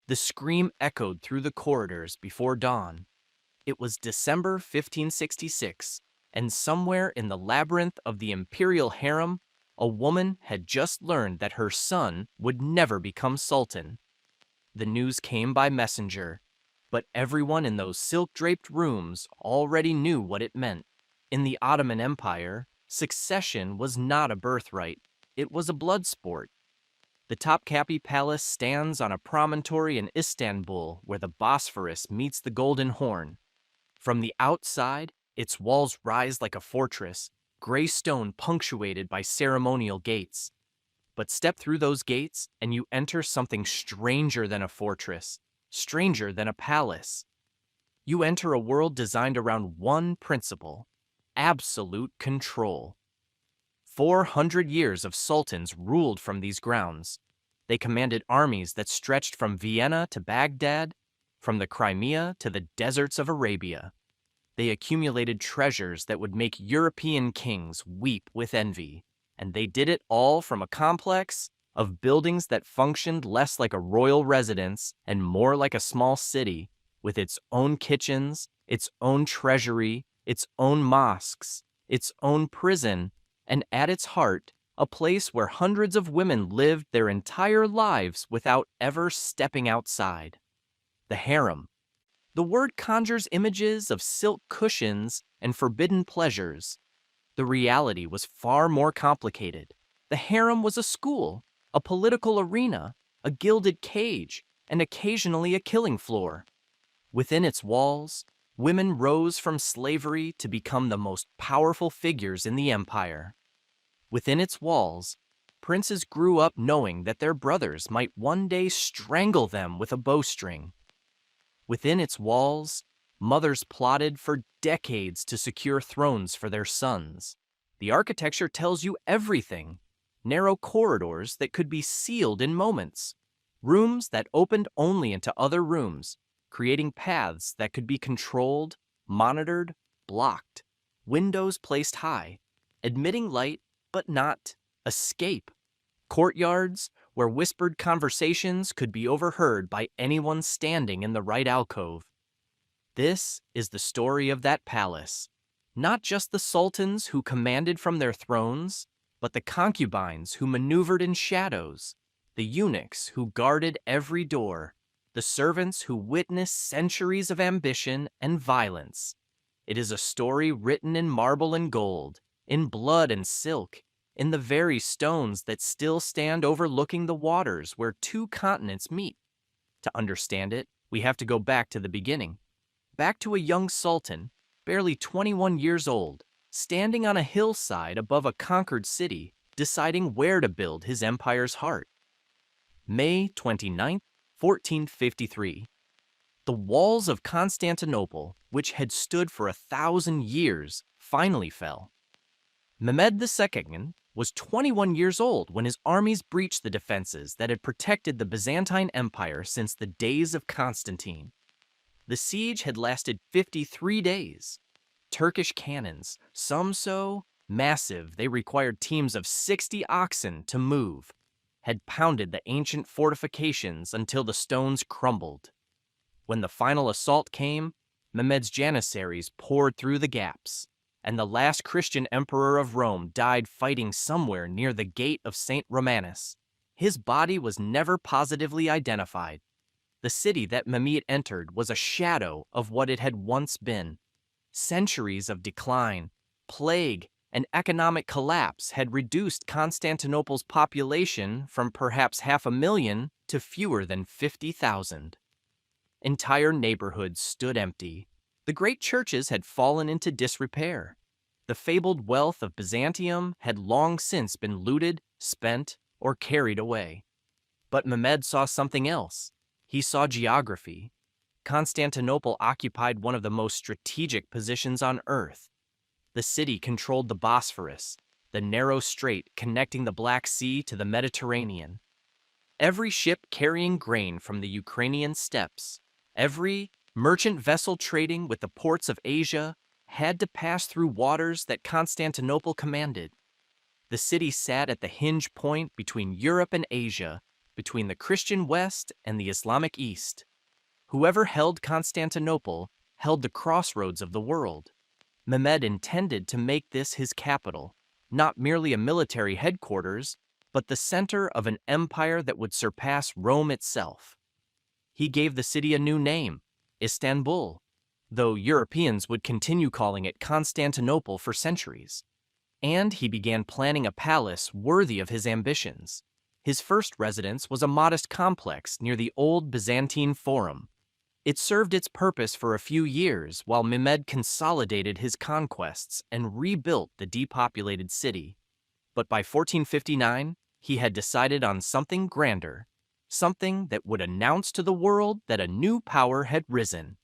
The scream echoed through the corridors before dawn. It was December 1566, and somewhere in the labyrinth of the Imperial Harem, a woman had just learned that her son would never become sultan. The news came by messenger, but everyone in those silk-draped rooms already knew what it meant. In the Ottoman Empire, succession was not a birthright, it was a blood sport. The Topkapi Palace stands on a promontory in Istanbul where the Bosphorus meets the Golden Horn. From the outside, its walls rise like a fortress, gray stone punctuated by ceremonial gates. But step through those gates and you enter something stranger than a fortress, stranger than a palace. You enter a world designed around one principle: absolute control. 400 years of sultans ruled from these grounds. They commanded armies that stretched from Vienna to Baghdad, from the Crimea to the deserts of Arabia. They accumulated treasures that would make European kings weep with envy, and they did it all from a complex of buildings that functioned less like a royal residence and more like a small city, with its own kitchens, its own treasury, its own mosques, its own prison, and at its heart, a place where hundreds of women lived their entire lives without ever stepping outside. The harem. The word conjures images of silk cushions and forbidden pleasures. The reality was far more complicated. The harem was a school, a political arena, a gilded cage, and occasionally a killing floor. Within its walls, women rose from slavery to become the most powerful figures in the empire. Within its walls, princes grew up knowing that their brothers might one day strangle them with a bowstring. Within its walls, mothers plotted for decades to secure thrones for their sons. The architecture tells you everything. Narrow corridors that could be sealed in moments. Rooms that opened only into other rooms, creating paths that could be controlled, monitored, blocked. Windows placed high, admitting light but not escape. Courtyards where whispered conversations could be overheard by anyone standing in the right alcove. This is the story of that palace. Not just the sultans who commanded from their thrones, but the concubines who maneuvered in shadows, the eunuchs who guarded every door, the servants who witnessed centuries of ambition and violence. It is a story written in marble and gold, in blood and silk, in the very stones that still stand overlooking the waters where two continents meet. To understand it, we have to go back to the beginning. Back to a young sultan, barely 21 years old, standing on a hillside above a conquered city, deciding where to build his empire's heart. May 29, 1453. The walls of Constantinople, which had stood for 1,000 years, finally fell. Mehmed II was 21 years old when his armies breached the defenses that had protected the Byzantine Empire since the days of Constantine. The siege had lasted 53 days. Turkish cannons, some so massive they required teams of 60 oxen to move, had pounded the ancient fortifications until the stones crumbled. When the final assault came, Mehmed's janissaries poured through the gaps, and the last Christian emperor of Rome died fighting somewhere near the gate of St. Romanus. His body was never positively identified. The city that Mehmed entered was a shadow of what it had once been. Centuries of decline, plague, and economic collapse had reduced Constantinople's population from perhaps 500,000 to fewer than 50,000. Entire neighborhoods stood empty. The great churches had fallen into disrepair. The fabled wealth of Byzantium had long since been looted, spent, or carried away. But Mehmed saw something else. He saw geography. Constantinople occupied one of the most strategic positions on Earth. The city controlled the Bosphorus, the narrow strait connecting the Black Sea to the Mediterranean. Every ship carrying grain from the Ukrainian steppes, every merchant vessel trading with the ports of Asia had to pass through waters that Constantinople commanded. The city sat at the hinge point between Europe and Asia, between the Christian West and the Islamic East. Whoever held Constantinople held the crossroads of the world. Mehmed intended to make this his capital, not merely a military headquarters, but the center of an empire that would surpass Rome itself. He gave the city a new name, Istanbul, though Europeans would continue calling it Constantinople for centuries. And he began planning a palace worthy of his ambitions. His first residence was a modest complex near the old Byzantine Forum. It served its purpose for a few years while Mehmed consolidated his conquests and rebuilt the depopulated city. But by 1459, he had decided on something grander, something that would announce to the world that a new power had risen.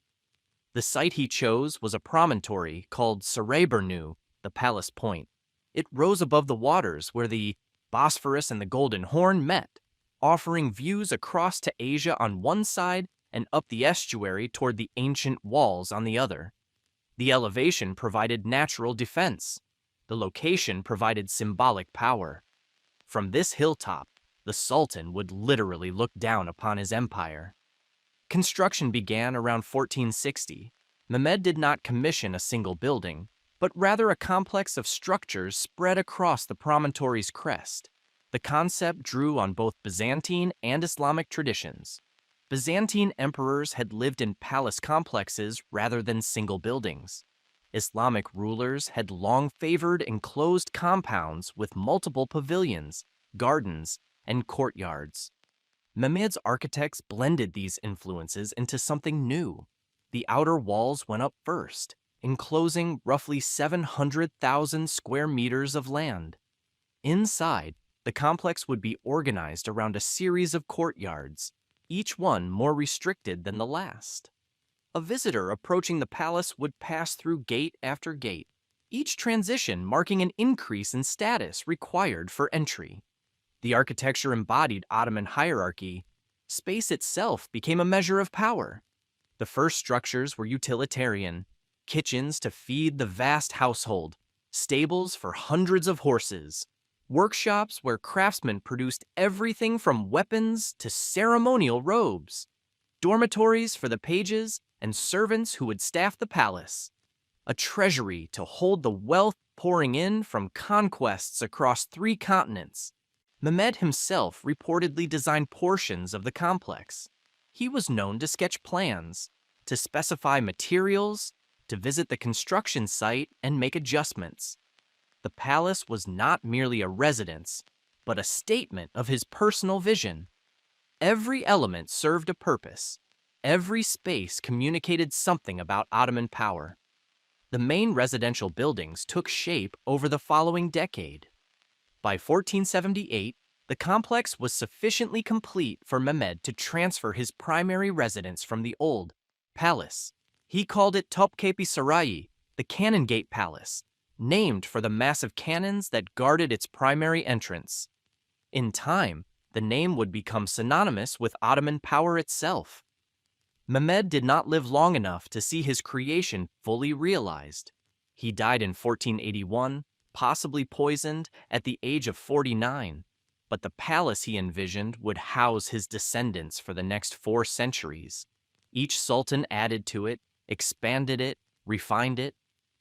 The site he chose was a promontory called Sarayburnü, the Palace Point. It rose above the waters where the Bosphorus and the Golden Horn met, offering views across to Asia on one side and up the estuary toward the ancient walls on the other. The elevation provided natural defense. The location provided symbolic power. From this hilltop, the Sultan would literally look down upon his empire. Construction began around 1460. Mehmed did not commission a single building, but rather a complex of structures spread across the promontory's crest. The concept drew on both Byzantine and Islamic traditions. Byzantine emperors had lived in palace complexes rather than single buildings. Islamic rulers had long favored enclosed compounds with multiple pavilions, gardens, and courtyards. Mehmed's architects blended these influences into something new. The outer walls went up first, enclosing roughly 700,000 square meters of land. Inside, the complex would be organized around a series of courtyards, each one more restricted than the last. A visitor approaching the palace would pass through gate after gate, each transition marking an increase in status required for entry. The architecture embodied Ottoman hierarchy. Space itself became a measure of power. The first structures were utilitarian: kitchens to feed the vast household, stables for hundreds of horses, workshops where craftsmen produced everything from weapons to ceremonial robes, dormitories for the pages and servants who would staff the palace, a treasury to hold the wealth pouring in from conquests across 3 continents. Mehmed himself reportedly designed portions of the complex. He was known to sketch plans, to specify materials, to visit the construction site and make adjustments. The palace was not merely a residence, but a statement of his personal vision. Every element served a purpose. Every space communicated something about Ottoman power. The main residential buildings took shape over the following decade. By 1478, the complex was sufficiently complete for Mehmed to transfer his primary residence from the old palace. He called it Topkapi Palace, the Cannon Gate Palace, named for the massive cannons that guarded its primary entrance. In time, the name would become synonymous with Ottoman power itself. Mehmed did not live long enough to see his creation fully realized. He died in 1481, possibly poisoned, at the age of 49. But the palace he envisioned would house his descendants for the next 4 centuries. Each sultan added to it, expanded it, refined it.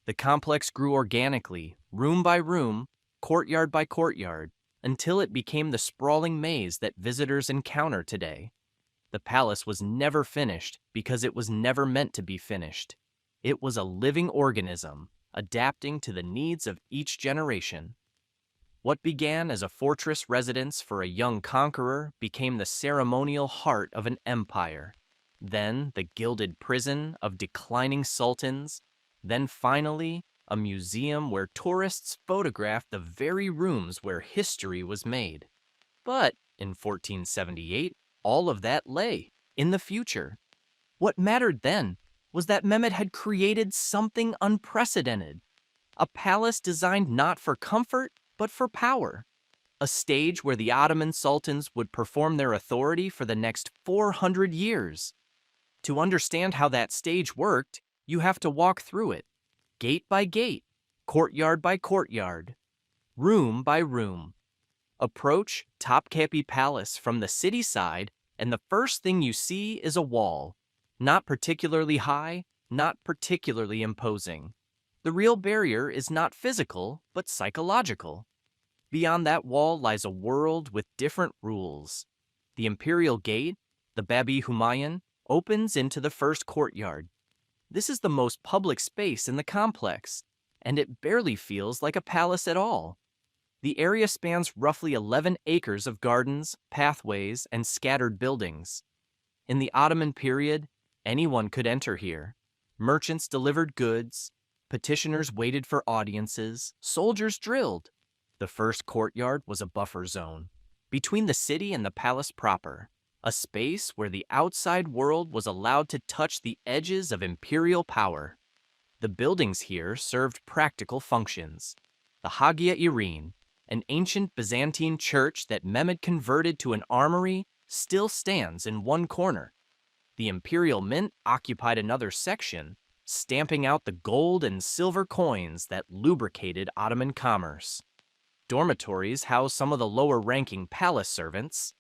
The complex grew organically, room by room, courtyard by courtyard, until it became the sprawling maze that visitors encounter today. The palace was never finished because it was never meant to be finished. It was a living organism, adapting to the needs of each generation. What began as a fortress residence for a young conqueror became the ceremonial heart of an empire, then the gilded prison of declining sultans, then finally a museum where tourists photographed the very rooms where history was made. But in 1478, all of that lay in the future. What mattered then was that Mehmed had created something unprecedented, a palace designed not for comfort, but for power, a stage where the Ottoman sultans would perform their authority for the next 400 years. To understand how that stage worked, you have to walk through it, gate by gate, courtyard by courtyard, room by room. Approach Topkapi Palace from the city side, and the first thing you see is a wall. Not particularly high, not particularly imposing. The real barrier is not physical, but psychological. Beyond that wall lies a world with different rules. The Imperial Gate, the Babi Humayun, opens into the first courtyard. This is the most public space in the complex, and it barely feels like a palace at all. The area spans roughly 11 acres of gardens, pathways, and scattered buildings. In the Ottoman period, anyone could enter here. Merchants delivered goods, petitioners waited for audiences, soldiers drilled. The first courtyard was a buffer zone between the city and the palace proper, a space where the outside world was allowed to touch the edges of imperial power. The buildings here served practical functions. The Hagia Irene, an ancient Byzantine church that Mehmed converted to an armory, still stands in one corner. The Imperial Mint occupied another section, stamping out the gold and silver coins that lubricated Ottoman commerce. Dormitories housed some of the lower-ranking palace servants.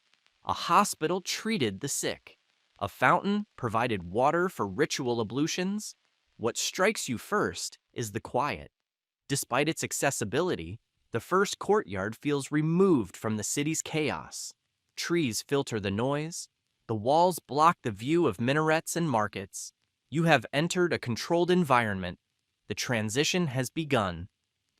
A hospital treated the sick. A fountain provided water for ritual ablutions. What strikes you first is the quiet. Despite its accessibility, the first courtyard feels removed from the city's chaos. Trees filter the noise. The walls block the view of minarets and markets. You have entered a controlled environment. The transition has begun.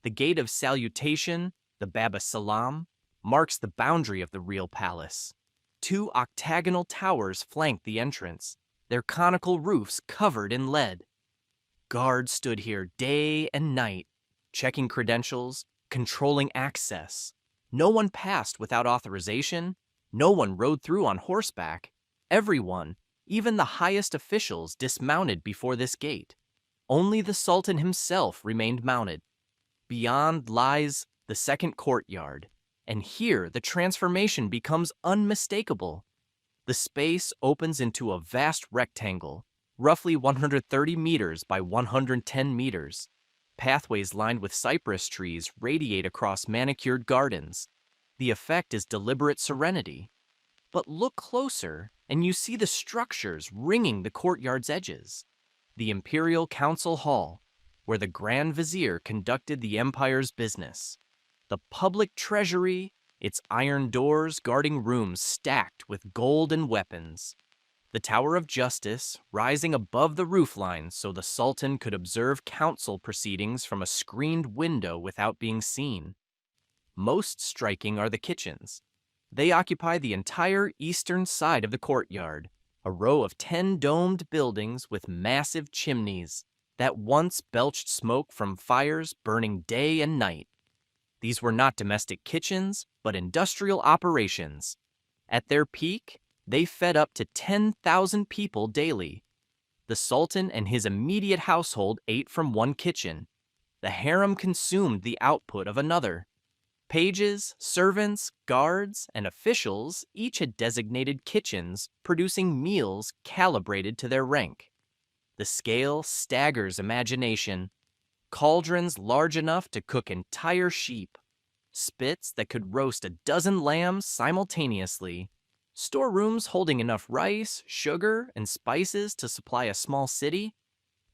The gate of salutation, the Bab as-Salam, marks the boundary of the real palace. Two octagonal towers flank the entrance, their conical roofs covered in lead. Guards stood here day and night, checking credentials, controlling access. No one passed without authorization. No one rode through on horseback. Everyone, even the highest officials, dismounted before this gate. Only the Sultan himself remained mounted. Beyond lies the second courtyard, and here the transformation becomes unmistakable. The space opens into a vast rectangle, roughly 130 meters by 110 meters. Pathways lined with cypress trees radiate across manicured gardens. The effect is deliberate serenity. But look closer, and you see the structures ringing the courtyard's edges. The Imperial Council Hall, where the Grand Vizier conducted the empire's business. The public treasury, its iron doors guarding rooms stacked with gold and weapons. The Tower of Justice, rising above the roofline so the Sultan could observe council proceedings from a screened window without being seen. Most striking are the kitchens. They occupy the entire eastern side of the courtyard, a row of 10 domed buildings with massive chimneys that once belched smoke from fires burning day and night. These were not domestic kitchens, but industrial operations. At their peak, they fed up to 10,000 people daily. The Sultan and his immediate household ate from one kitchen. The harem consumed the output of another. Pages, servants, guards, and officials each had designated kitchens, producing meals calibrated to their rank. The scale staggers imagination. Cauldrons large enough to cook entire sheep. Spits that could roast a dozen lambs simultaneously. Storerooms holding enough rice, sugar, and spices to supply a small city.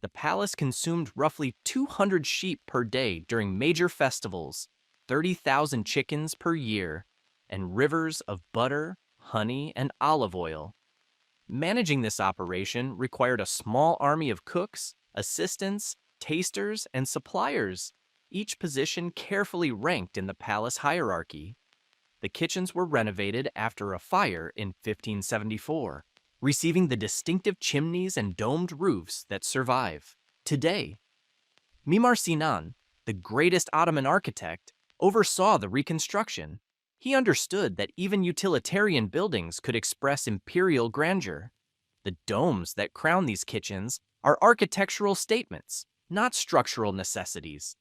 The palace consumed roughly 200 sheep per day during major festivals, 30,000 chickens per year, and rivers of butter, honey, and olive oil. Managing this operation required a small army of cooks, assistants, tasters, and suppliers, each position carefully ranked in the palace hierarchy. The kitchens were renovated after a fire in 1574, receiving the distinctive chimneys and domed roofs that survive today. Mimar Sinan, the greatest Ottoman architect, oversaw the reconstruction. He understood that even utilitarian buildings could express imperial grandeur. The domes that crown these kitchens are architectural statements, not structural necessities.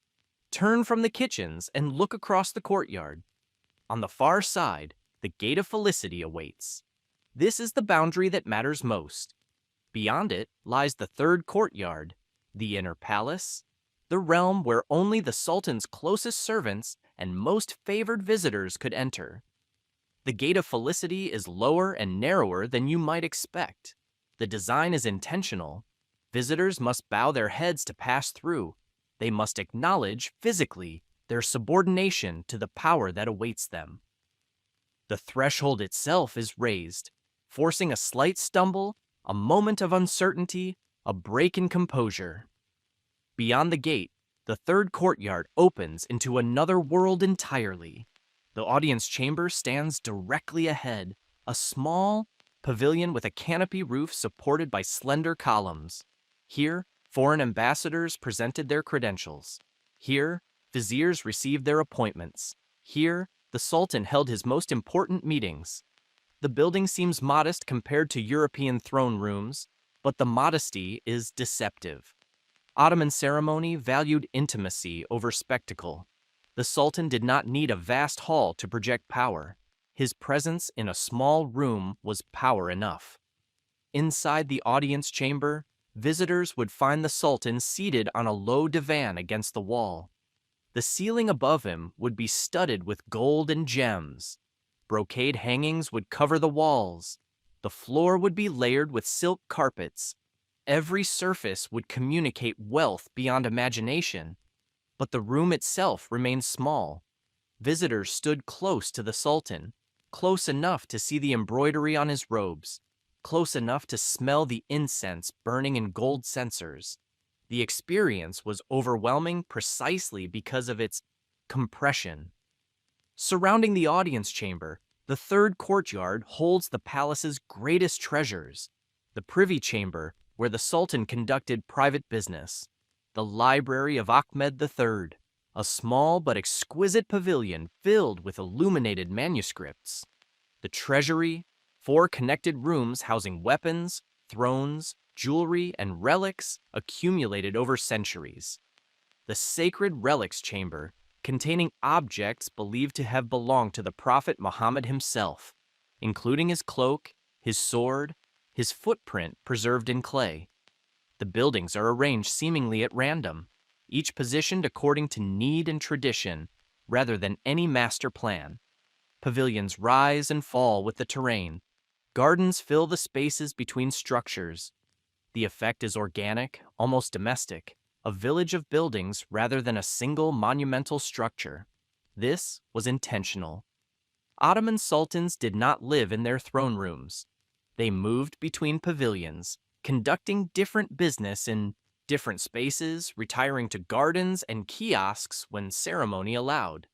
Turn from the kitchens and look across the courtyard. On the far side, the Gate of Felicity awaits. This is the boundary that matters most. Beyond it lies the third courtyard, the inner palace. the realm where only the Sultan's closest servants and most favored visitors could enter. The Gate of Felicity is lower and narrower than you might expect. The design is intentional. Visitors must bow their heads to pass through. They must acknowledge, physically, their subordination to the power that awaits them. The threshold itself is raised, forcing a slight stumble, a moment of uncertainty, a break in composure. Beyond the gate, the third courtyard opens into another world entirely. The audience chamber stands directly ahead, a small pavilion with a canopy roof supported by slender columns. Here, foreign ambassadors presented their credentials. Here, viziers received their appointments. Here, the Sultan held his most important meetings. The building seems modest compared to European throne rooms, but the modesty is deceptive. Ottoman ceremony valued intimacy over spectacle. The Sultan did not need a vast hall to project power. His presence in a small room was power enough. Inside the audience chamber, visitors would find the Sultan seated on a low divan against the wall. The ceiling above him would be studded with gold and gems. Brocade hangings would cover the walls. The floor would be layered with silk carpets. Every surface would communicate wealth beyond imagination. But the room itself remained small. Visitors stood close to the Sultan, close enough to see the embroidery on his robes, close enough to smell the incense burning in gold censers. The experience was overwhelming precisely because of its compression. Surrounding the audience chamber, the third courtyard holds the palace's greatest treasures: the privy chamber, where the Sultan conducted private business; the library of Ahmed III, a small but exquisite pavilion filled with illuminated manuscripts; the treasury, 4 connected rooms housing weapons, thrones, jewelry, and relics accumulated over centuries; the sacred relics chamber, containing objects believed to have belonged to the Prophet Muhammad himself, including his cloak, his sword, his footprint preserved in clay. The buildings are arranged seemingly at random, each positioned according to need and tradition, rather than any master plan. Pavilions rise and fall with the terrain. Gardens fill the spaces between structures. The effect is organic, almost domestic, a village of buildings rather than a single monumental structure. This was intentional. Ottoman sultans did not live in their throne rooms. They moved between pavilions, conducting different business in different spaces, retiring to gardens and kiosks when ceremony allowed.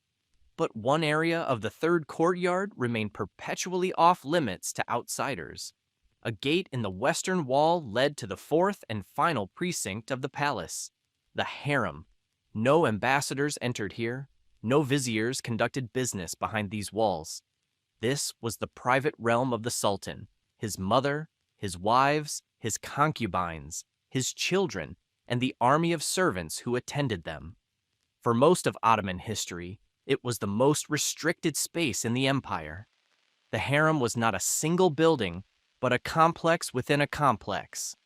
But one area of the third courtyard remained perpetually off limits to outsiders. A gate in the western wall led to the fourth and final precinct of the palace, the harem. No ambassadors entered here. No viziers conducted business behind these walls. This was the private realm of the Sultan, his mother, his wives, his concubines, his children, and the army of servants who attended them. For most of Ottoman history, it was the most restricted space in the empire. The harem was not a single building, but a complex within a complex.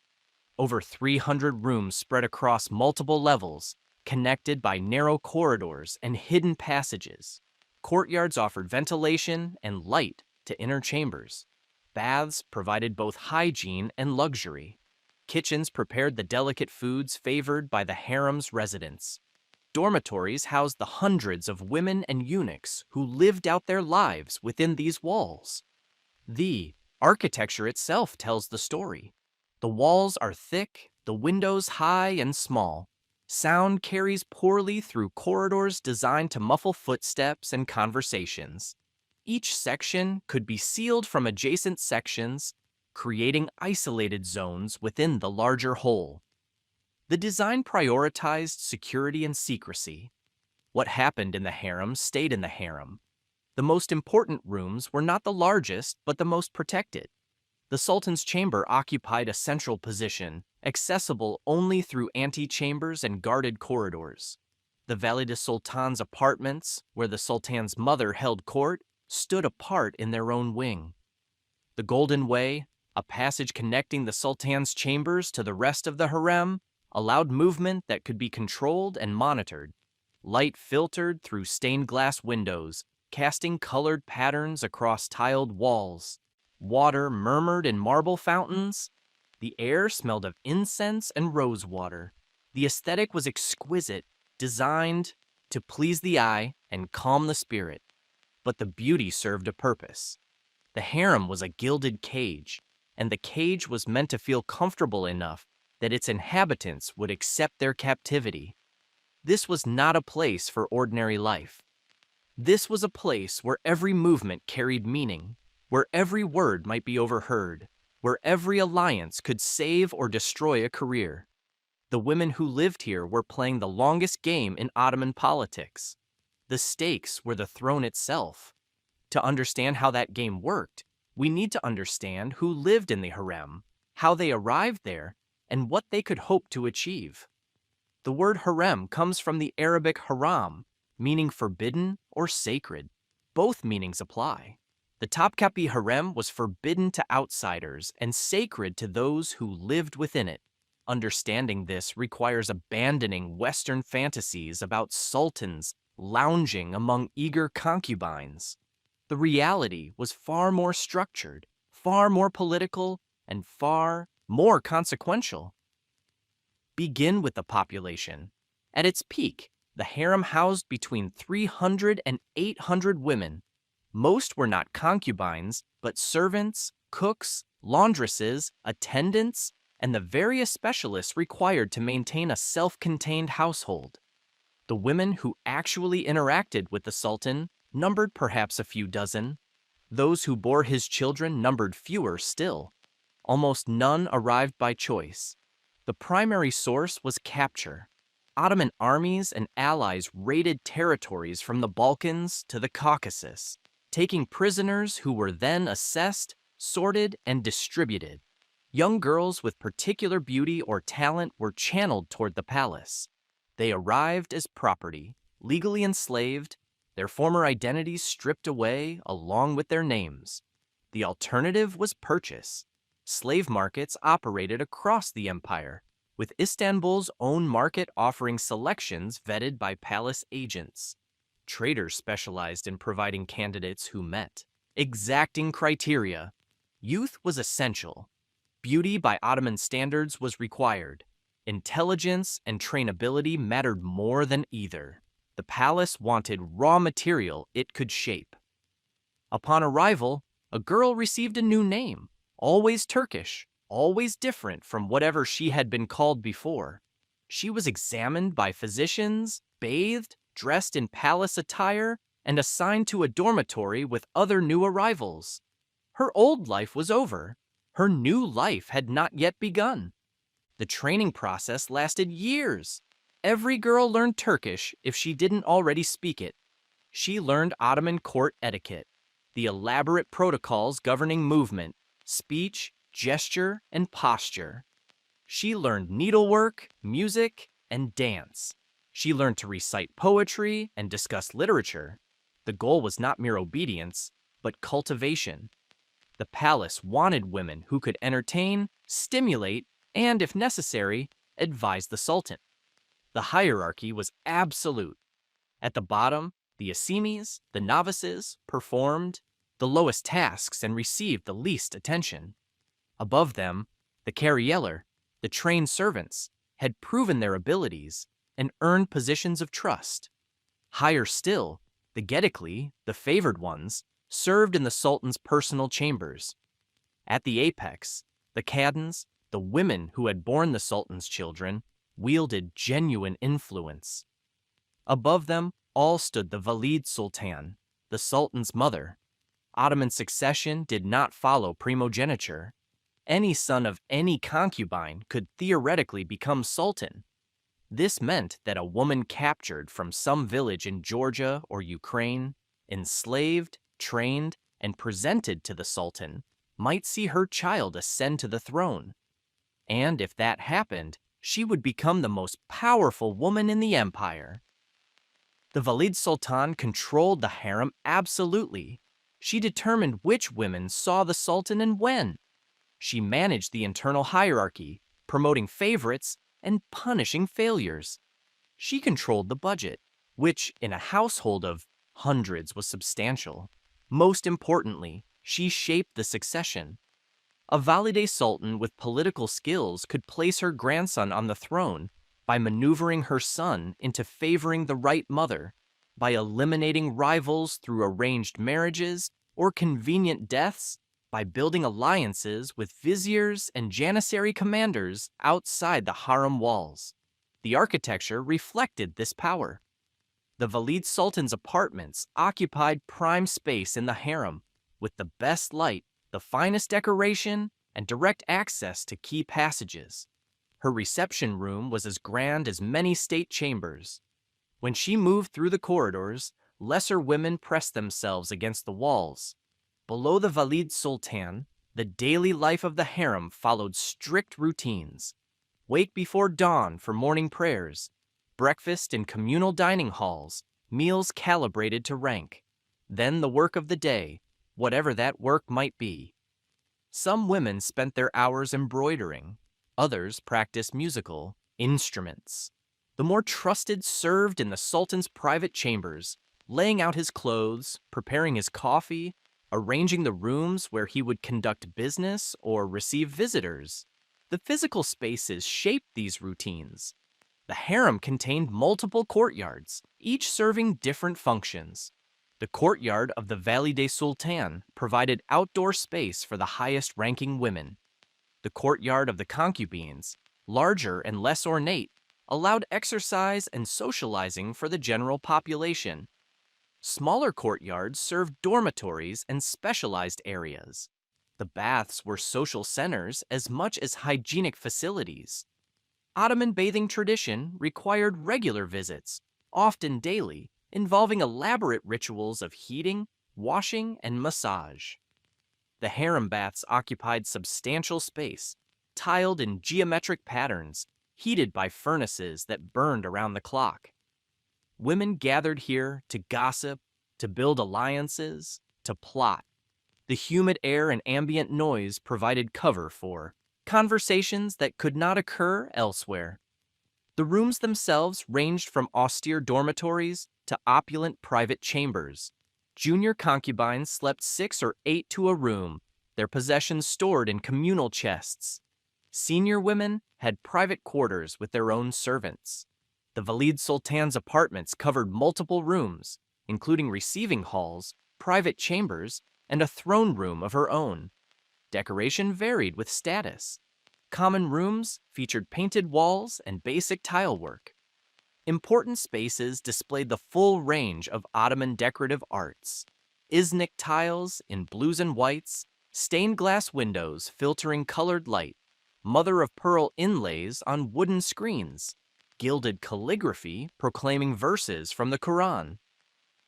Over 300 rooms spread across multiple levels, connected by narrow corridors and hidden passages. Courtyards offered ventilation and light to inner chambers. Baths provided both hygiene and luxury. Kitchens prepared the delicate foods favored by the harem's residents. Dormitories housed the hundreds of women and eunuchs who lived out their lives within these walls. The architecture itself tells the story. The walls are thick, the windows high and small. Sound carries poorly through corridors designed to muffle footsteps and conversations. Each section could be sealed from adjacent sections, creating isolated zones within the larger whole. The design prioritized security and secrecy. What happened in the harem stayed in the harem. The most important rooms were not the largest, but the most protected. The Sultan's chamber occupied a central position, accessible only through antechambers and guarded corridors. The Valide Sultan's apartments, where the Sultan's mother held court, stood apart in their own wing. The Golden Way, a passage connecting the Sultan's chambers to the rest of the harem, allowed movement that could be controlled and monitored. Light filtered through stained glass windows, casting colored patterns across tiled walls. Water murmured in marble fountains. The air smelled of incense and rosewater. The aesthetic was exquisite, designed to please the eye and calm the spirit. But the beauty served a purpose. The harem was a gilded cage, and the cage was meant to feel comfortable enough that its inhabitants would accept their captivity. This was not a place for ordinary life. This was a place where every movement carried meaning, where every word might be overheard, where every alliance could save or destroy a career. The women who lived here were playing the longest game in Ottoman politics. The stakes were the throne itself. To understand how that game worked, we need to understand who lived in the harem, how they arrived there, and what they could hope to achieve. The word harem comes from the Arabic haram, meaning forbidden or sacred. Both meanings apply. The Topkapi Harem was forbidden to outsiders and sacred to those who lived within it. Understanding this requires abandoning Western fantasies about sultans lounging among eager concubines. The reality was far more structured, far more political, and far more consequential. Begin with the population. At its peak, the harem housed between 300 and 800 women. Most were not concubines, but servants, cooks, laundresses, attendants, and the various specialists required to maintain a self-contained household. The women who actually interacted with the Sultan numbered perhaps a few dozen. Those who bore his children numbered fewer still. Almost none arrived by choice. The primary source was capture. Ottoman armies and allies raided territories from the Balkans to the Caucasus, taking prisoners who were then assessed, sorted, and distributed. Young girls with particular beauty or talent were channeled toward the palace. They arrived as property, legally enslaved, their former identities stripped away along with their names. The alternative was purchase. Slave markets operated across the empire, with Istanbul's own market offering selections vetted by palace agents. Traders specialized in providing candidates who met exacting criteria. Youth was essential. Beauty by Ottoman standards was required. Intelligence and trainability mattered more than either. The palace wanted raw material it could shape. Upon arrival, a girl received a new name, always Turkish, always different from whatever she had been called before. She was examined by physicians, bathed, dressed in palace attire, and assigned to a dormitory with other new arrivals. Her old life was over. Her new life had not yet begun. The training process lasted years. Every girl learned Turkish if she didn't already speak it. She learned Ottoman court etiquette, the elaborate protocols governing movement, speech, gesture, and posture. She learned needlework, music, and dance. She learned to recite poetry and discuss literature. The goal was not mere obedience, but cultivation. The palace wanted women who could entertain, stimulate, and, if necessary, advise the sultan. The hierarchy was absolute. At the bottom, the asimis, the novices, performed the lowest tasks and received the least attention. Above them, the carrieler, the trained servants, had proven their abilities and earned positions of trust. Higher still, the gedikli, the favored ones, served in the sultan's personal chambers. At the apex, the cadans, the women who had borne the sultan's children, wielded genuine influence. Above them all stood the Valide Sultan, the sultan's mother. Ottoman succession did not follow primogeniture. Any son of any concubine could theoretically become sultan. This meant that a woman captured from some village in Georgia or Ukraine, enslaved, trained, and presented to the sultan, might see her child ascend to the throne. And if that happened, she would become the most powerful woman in the empire. The Valide Sultan controlled the harem absolutely. She determined which women saw the sultan and when. She managed the internal hierarchy, promoting favorites and punishing failures. She controlled the budget, which in a household of hundreds was substantial. Most importantly, she shaped the succession. A Valide sultan with political skills could place her grandson on the throne by maneuvering her son into favoring the right mother, by eliminating rivals through arranged marriages or convenient deaths, by building alliances with viziers and janissary commanders outside the harem walls. The architecture reflected this power. The Valid Sultan's apartments occupied prime space in the harem, with the best light, the finest decoration, and direct access to key passages. Her reception room was as grand as many state chambers. When she moved through the corridors, lesser women pressed themselves against the walls. Below the Valid Sultan, the daily life of the harem followed strict routines. Wake before dawn for morning prayers, breakfast in communal dining halls, meals calibrated to rank. Then the work of the day, whatever that work might be. Some women spent their hours embroidering. Others practiced musical instruments. The more trusted served in the Sultan's private chambers, laying out his clothes, preparing his coffee, arranging the rooms where he would conduct business or receive visitors. The physical spaces shaped these routines. The harem contained multiple courtyards, each serving different functions. The courtyard of the Valide Sultan provided outdoor space for the highest-ranking women. The courtyard of the concubines, larger and less ornate, allowed exercise and socializing for the general population. Smaller courtyards served dormitories and specialized areas. The baths were social centers as much as hygienic facilities. Ottoman bathing tradition required regular visits, often daily, involving elaborate rituals of heating, washing, and massage. The harem baths occupied substantial space, tiled in geometric patterns, heated by furnaces that burned around the clock. Women gathered here to gossip, to build alliances, to plot. The humid air and ambient noise provided cover for conversations that could not occur elsewhere. The rooms themselves ranged from austere dormitories to opulent private chambers. Junior concubines slept 6 or 8 to a room, their possessions stored in communal chests. Senior women had private quarters with their own servants. The Valid Sultan's apartments covered multiple rooms, including receiving halls, private chambers, and a throne room of her own. Decoration varied with status. Common rooms featured painted walls and basic tile work. Important spaces displayed the full range of Ottoman decorative arts. Iznik tiles in blues and whites, stained glass windows filtering colored light, mother-of-pearl inlays on wooden screens, gilded calligraphy proclaiming verses from the Quran.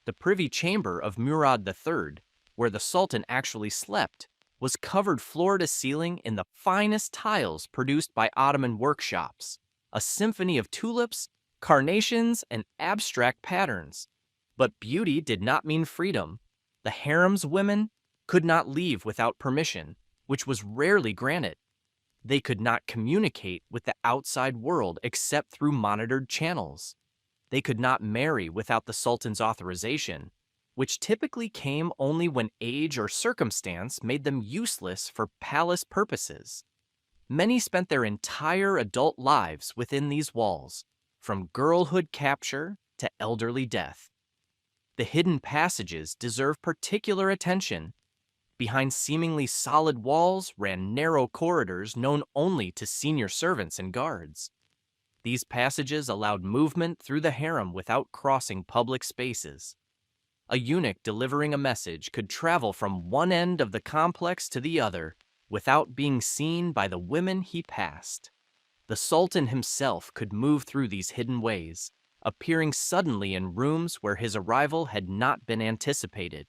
The privy chamber of Murad III, where the Sultan actually slept, was covered floor to ceiling in the finest tiles produced by Ottoman workshops, a symphony of tulips, carnations, and abstract patterns. But beauty did not mean freedom. The harem's women could not leave without permission, which was rarely granted. They could not communicate with the outside world except through monitored channels. They could not marry without the Sultan's authorization, which typically came only when age or circumstance made them useless for palace purposes. Many spent their entire adult lives within these walls, from girlhood capture to elderly death. The hidden passages deserve particular attention. Behind seemingly solid walls ran narrow corridors known only to senior servants and guards. These passages allowed movement through the harem without crossing public spaces. A eunuch delivering a message could travel from one end of the complex to the other without being seen by the women he passed. The Sultan himself could move through these hidden ways, appearing suddenly in rooms where his arrival had not been anticipated.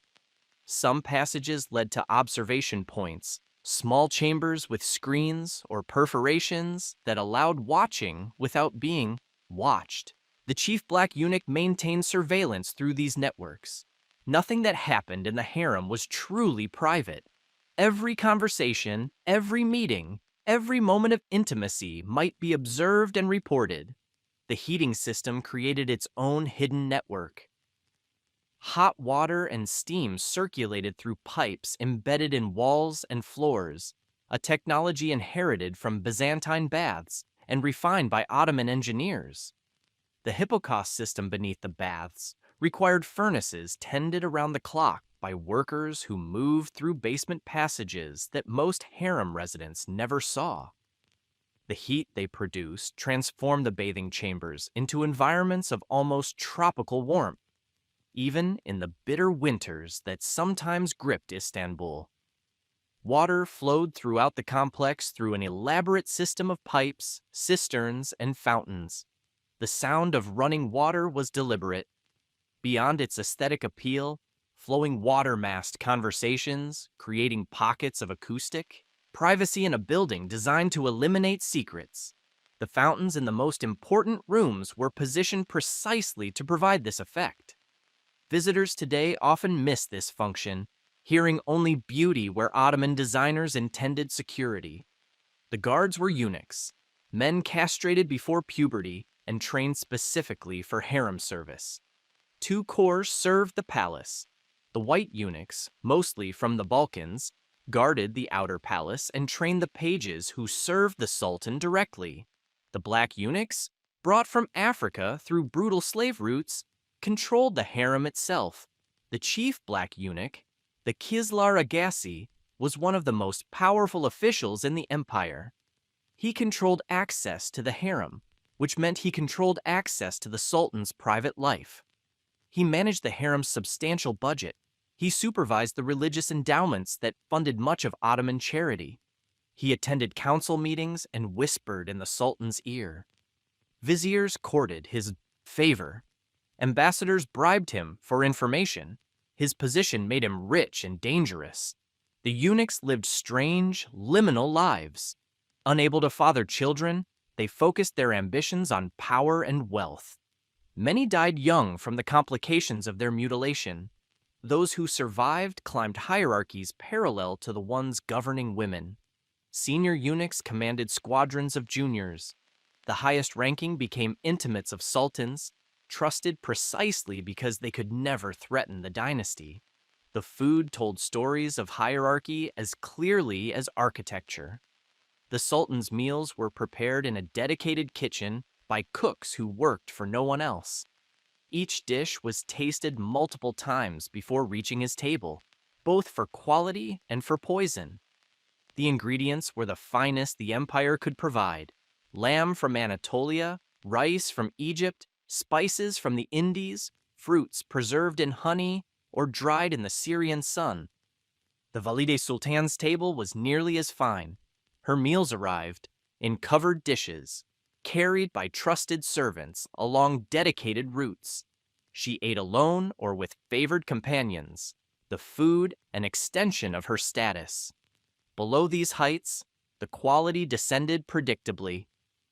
Some passages led to observation points, small chambers with screens or perforations that allowed watching without being watched. The chief black eunuch maintained surveillance through these networks. Nothing that happened in the harem was truly private. Every conversation, every meeting, every moment of intimacy might be observed and reported. The heating system created its own hidden network. Hot water and steam circulated through pipes embedded in walls and floors, a technology inherited from Byzantine baths and refined by Ottoman engineers. The Hippocaust system beneath the baths required furnaces tended around the clock by workers who moved through basement passages that most harem residents never saw. The heat they produced transformed the bathing chambers into environments of almost tropical warmth, even in the bitter winters that sometimes gripped Istanbul. Water flowed throughout the complex through an elaborate system of pipes, cisterns, and fountains. The sound of running water was deliberate. Beyond its aesthetic appeal, flowing water masked conversations, creating pockets of acoustic privacy in a building designed to eliminate secrets. The fountains in the most important rooms were positioned precisely to provide this effect. Visitors today often miss this function, hearing only beauty where Ottoman designers intended security. The guards were eunuchs, men castrated before puberty and trained specifically for harem service. Two corps served the palace. The white eunuchs, mostly from the Balkans, guarded the outer palace and trained the pages who served the sultan directly. The black eunuchs, brought from Africa through brutal slave routes, controlled the harem itself. The chief black eunuch, the Kislar Agassi, was one of the most powerful officials in the empire. He controlled access to the harem, which meant he controlled access to the sultan's private life. He managed the harem's substantial budget. He supervised the religious endowments that funded much of Ottoman charity. He attended council meetings and whispered in the sultan's ear. Viziers courted his favor. Ambassadors bribed him for information. His position made him rich and dangerous. The eunuchs lived strange, liminal lives. Unable to father children, they focused their ambitions on power and wealth. Many died young from the complications of their mutilation. Those who survived climbed hierarchies parallel to the ones governing women. Senior eunuchs commanded squadrons of juniors. The highest ranking became intimates of sultans, trusted precisely because they could never threaten the dynasty. The food told stories of hierarchy as clearly as architecture. The sultan's meals were prepared in a dedicated kitchen by cooks who worked for no one else. Each dish was tasted multiple times before reaching his table, both for quality and for poison. The ingredients were the finest the empire could provide: lamb from Anatolia, rice from Egypt, spices from the Indies, fruits preserved in honey or dried in the Syrian sun. The Valide Sultan's table was nearly as fine. Her meals arrived in covered dishes, carried by trusted servants along dedicated routes. She ate alone or with favored companions, the food an extension of her status. Below these heights, the quality descended predictably.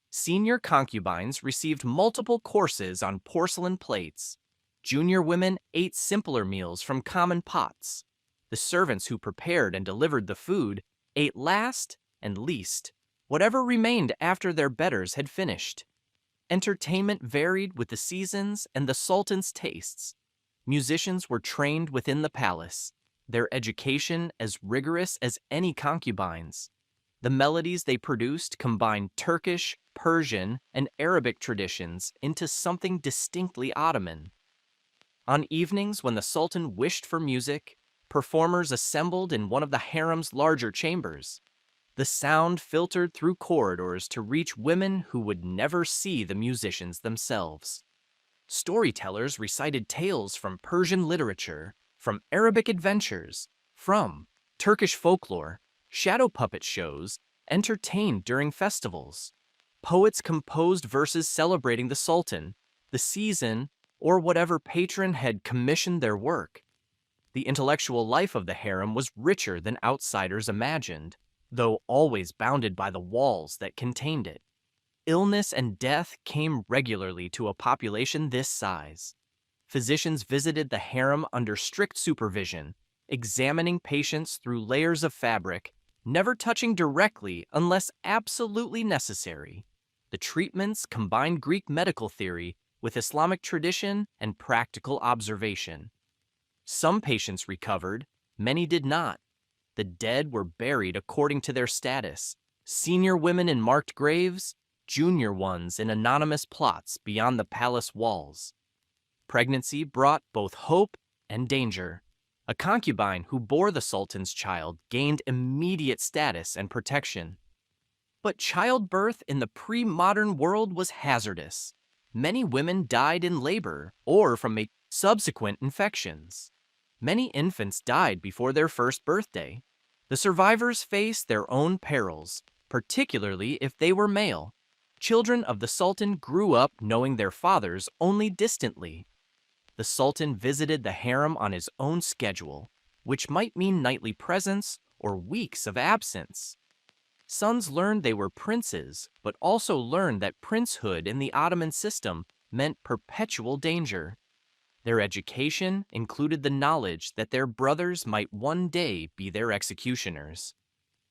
Senior concubines received multiple courses on porcelain plates. Junior women ate simpler meals from common pots. The servants who prepared and delivered the food ate last and least, whatever remained after their betters had finished. Entertainment varied with the seasons and the sultan's tastes. Musicians were trained within the palace, their education as rigorous as any concubines. The melodies they produced combined Turkish, Persian, and Arabic traditions into something distinctly Ottoman. On evenings when the sultan wished for music, performers assembled in one of the harem's larger chambers. The sound filtered through corridors to reach women who would never see the musicians themselves. Storytellers recited tales from Persian literature, from Arabic adventures, from Turkish folklore. Shadow puppet shows entertained during festivals. Poets composed verses celebrating the sultan, the season, or whatever patron had commissioned their work. The intellectual life of the harem was richer than outsiders imagined, though always bounded by the walls that contained it. Illness and death came regularly to a population this size. Physicians visited the harem under strict supervision, examining patients through layers of fabric, never touching directly unless absolutely necessary. The treatments combined Greek medical theory with Islamic tradition and practical observation. Some patients recovered, many did not. The dead were buried according to their status, senior women in marked graves, junior ones in anonymous plots beyond the palace walls. Pregnancy brought both hope and danger. A concubine who bore the Sultan's child gained immediate status and protection. But childbirth in the pre-modern world was hazardous. Many women died in labor or from subsequent infections. Many infants died before their first birthday. The survivors faced their own perils, particularly if they were male. Children of the Sultan grew up knowing their fathers only distantly. The Sultan visited the harem on his own schedule, which might mean nightly presence or weeks of absence. Sons learned they were princes, but also learned that princehood in the Ottoman system meant perpetual danger. Their education included the knowledge that their brothers might one day be their executioners.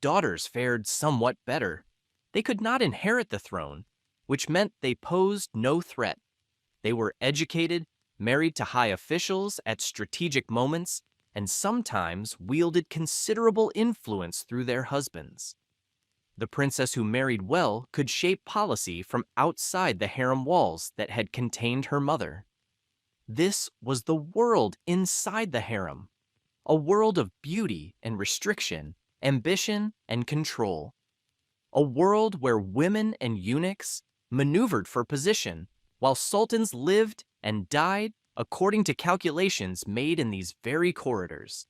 Daughters fared somewhat better. They could not inherit the throne, which meant they posed no threat. They were educated, married to high officials at strategic moments, and sometimes wielded considerable influence through their husbands. The princess who married well could shape policy from outside the harem walls that had contained her mother. This was the world inside the harem, a world of beauty and restriction, ambition and control. A world where women and eunuchs maneuvered for position, while sultans lived and died according to calculations made in these very corridors.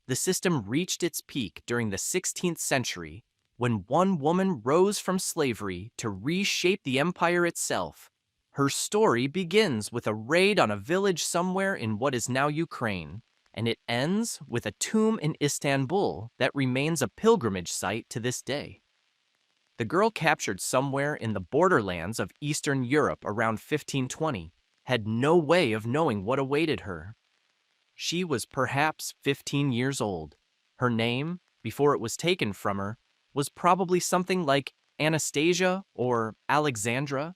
The system reached its peak during the 16th century, when one woman rose from slavery to reshape the empire itself. Her story begins with a raid on a village somewhere in what is now Ukraine, and it ends with a tomb in Istanbul that remains a pilgrimage site to this day. The girl captured somewhere in the borderlands of Eastern Europe around 1520 had no way of knowing what awaited her. She was perhaps 15 years old. Her name, before it was taken from her, was probably something like Anastasia or Alexandra.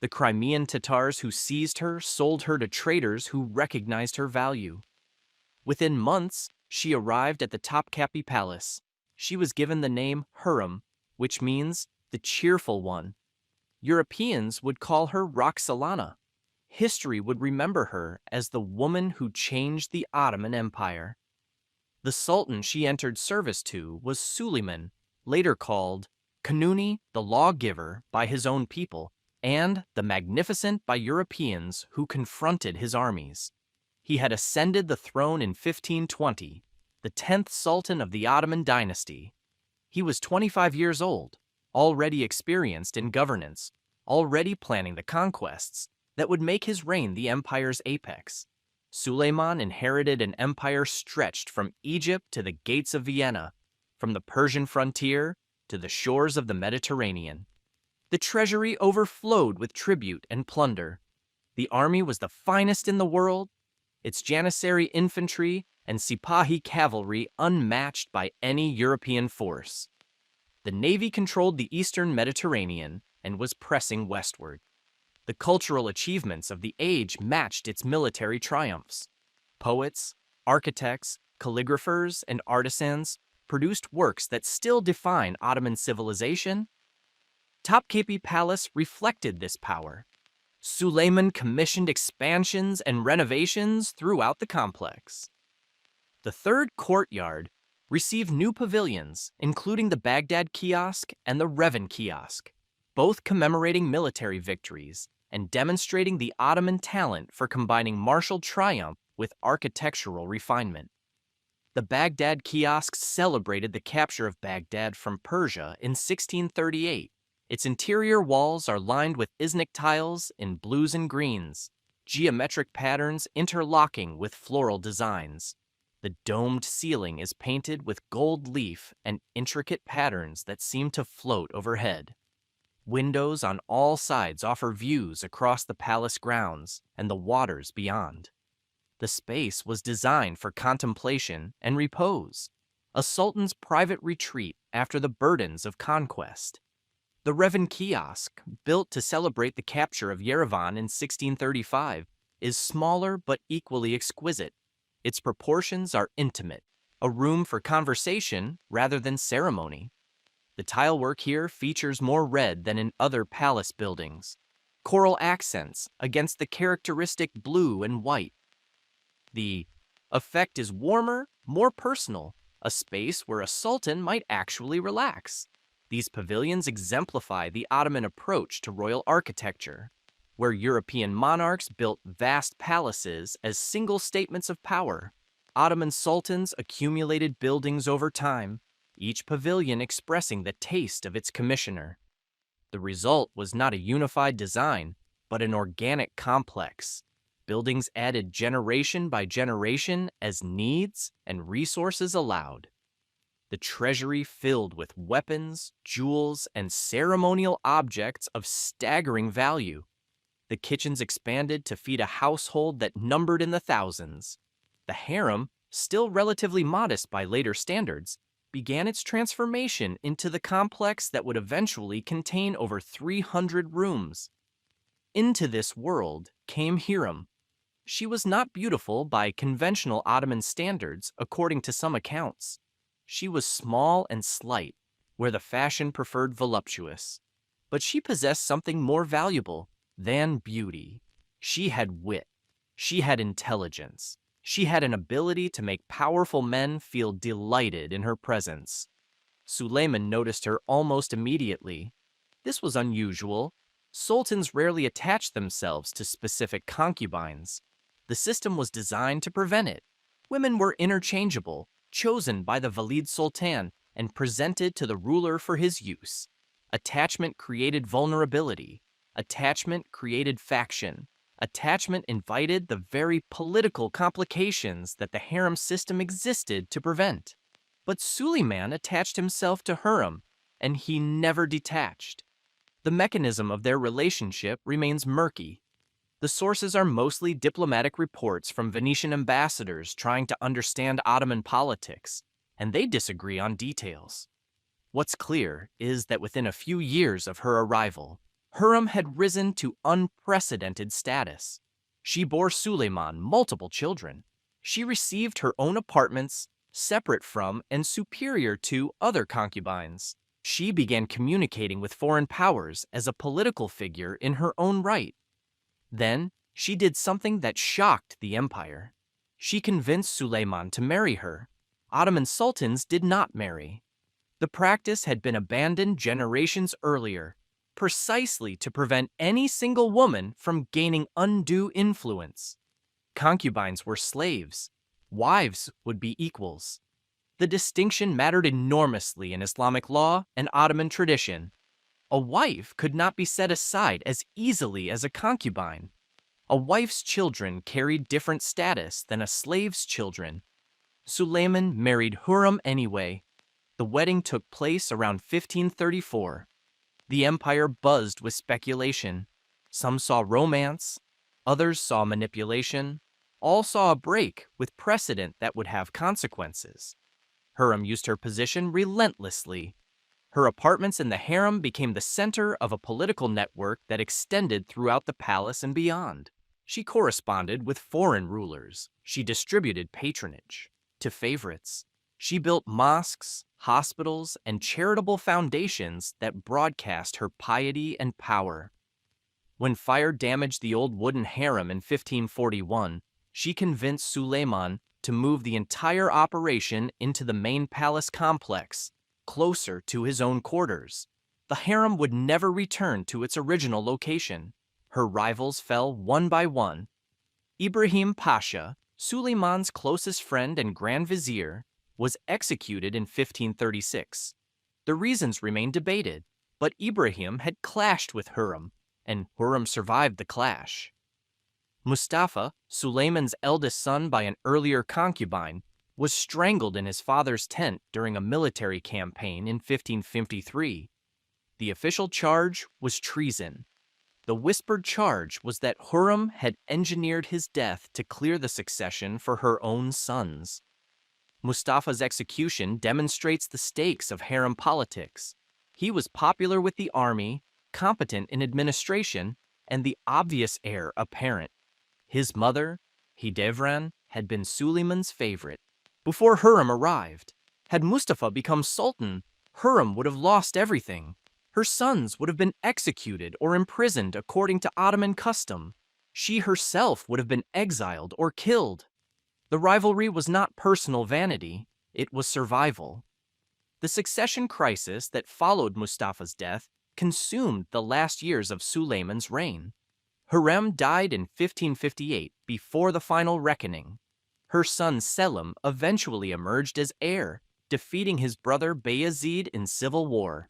The Crimean Tatars who seized her sold her to traders who recognized her value. Within months, she arrived at the Topkapi Palace. She was given the name Hurrem, which means the cheerful one. Europeans would call her Roxolana. History would remember her as the woman who changed the Ottoman Empire. The Sultan she entered service to was Suleiman, later called Kanuni, the lawgiver, by his own people, and the Magnificent by Europeans who confronted his armies. He had ascended the throne in 1520, the 10th Sultan of the Ottoman dynasty. He was 25 years old, already experienced in governance, already planning the conquests that would make his reign the empire's apex. Suleiman inherited an empire stretched from Egypt to the gates of Vienna, from the Persian frontier to the shores of the Mediterranean. The treasury overflowed with tribute and plunder. The army was the finest in the world, its Janissary infantry and Sipahi cavalry unmatched by any European force. The navy controlled the eastern Mediterranean and was pressing westward. The cultural achievements of the age matched its military triumphs. Poets, architects, calligraphers, and artisans produced works that still define Ottoman civilization. Topkapi Palace reflected this power. Suleiman commissioned expansions and renovations throughout the complex. The third courtyard received new pavilions, including the Baghdad Kiosk and the Revan Kiosk, both commemorating military victories and demonstrating the Ottoman talent for combining martial triumph with architectural refinement. The Baghdad Kiosk celebrated the capture of Baghdad from Persia in 1638. Its interior walls are lined with Iznik tiles in blues and greens, geometric patterns interlocking with floral designs. The domed ceiling is painted with gold leaf and intricate patterns that seem to float overhead. Windows on all sides offer views across the palace grounds and the waters beyond. The space was designed for contemplation and repose. a sultan's private retreat after the burdens of conquest. The Revan kiosk, built to celebrate the capture of Yerevan in 1635, is smaller but equally exquisite. Its proportions are intimate, a room for conversation rather than ceremony. The tilework here features more red than in other palace buildings. Coral accents against the characteristic blue and white. The effect is warmer, more personal, a space where a sultan might actually relax. These pavilions exemplify the Ottoman approach to royal architecture, where European monarchs built vast palaces as single statements of power. Ottoman sultans accumulated buildings over time, each pavilion expressing the taste of its commissioner. The result was not a unified design, but an organic complex. Buildings added generation by generation as needs and resources allowed. The treasury filled with weapons, jewels, and ceremonial objects of staggering value. The kitchens expanded to feed a household that numbered in the thousands. The harem, still relatively modest by later standards, began its transformation into the complex that would eventually contain over 300 rooms. Into this world came Hiram. She was not beautiful by conventional Ottoman standards, according to some accounts. She was small and slight, where the fashion preferred voluptuous. But she possessed something more valuable than beauty. She had wit. She had intelligence. She had an ability to make powerful men feel delighted in her presence. Suleiman noticed her almost immediately. This was unusual. Sultans rarely attached themselves to specific concubines. The system was designed to prevent it. Women were interchangeable, chosen by the Valid Sultan and presented to the ruler for his use. Attachment created vulnerability. Attachment created faction. Attachment invited the very political complications that the harem system existed to prevent. But Suleiman attached himself to Hurrem, and he never detached. The mechanism of their relationship remains murky. The sources are mostly diplomatic reports from Venetian ambassadors trying to understand Ottoman politics, and they disagree on details. What's clear is that within a few years of her arrival, Hurrem had risen to unprecedented status. She bore Suleiman multiple children. She received her own apartments, separate from and superior to other concubines. She began communicating with foreign powers as a political figure in her own right. Then, she did something that shocked the empire. She convinced Suleiman to marry her. Ottoman sultans did not marry. The practice had been abandoned generations earlier, precisely to prevent any single woman from gaining undue influence. Concubines were slaves. Wives would be equals. The distinction mattered enormously in Islamic law and Ottoman tradition. A wife could not be set aside as easily as a concubine. A wife's children carried different status than a slave's children. Suleiman married Hurrem anyway. The wedding took place around 1534. The empire buzzed with speculation. Some saw romance, others saw manipulation. All saw a break with precedent that would have consequences. Hurrem used her position relentlessly. Her apartments in the harem became the center of a political network that extended throughout the palace and beyond. She corresponded with foreign rulers. She distributed patronage to favorites. She built mosques, hospitals, and charitable foundations that broadcast her piety and power. When fire damaged the old wooden harem in 1541, she convinced Suleiman to move the entire operation into the main palace complex, closer to his own quarters. The harem would never return to its original location. Her rivals fell one by one. Ibrahim Pasha, Suleiman's closest friend and Grand Vizier, was executed in 1536. The reasons remain debated, but Ibrahim had clashed with Hurrem, and Hurrem survived the clash. Mustafa, Suleiman's eldest son by an earlier concubine, was strangled in his father's tent during a military campaign in 1553. The official charge was treason. The whispered charge was that Hurrem had engineered his death to clear the succession for her own sons. Mustafa's execution demonstrates the stakes of harem politics. He was popular with the army, competent in administration, and the obvious heir apparent. His mother, Hidevran, had been Suleiman's favorite. Before Hurrem arrived, had Mustafa become sultan, Hurrem would have lost everything. Her sons would have been executed or imprisoned according to Ottoman custom. She herself would have been exiled or killed. The rivalry was not personal vanity, it was survival. The succession crisis that followed Mustafa's death consumed the last years of Suleiman's reign. Hurrem died in 1558 before the final reckoning. Her son Selim eventually emerged as heir, defeating his brother Bayezid in civil war.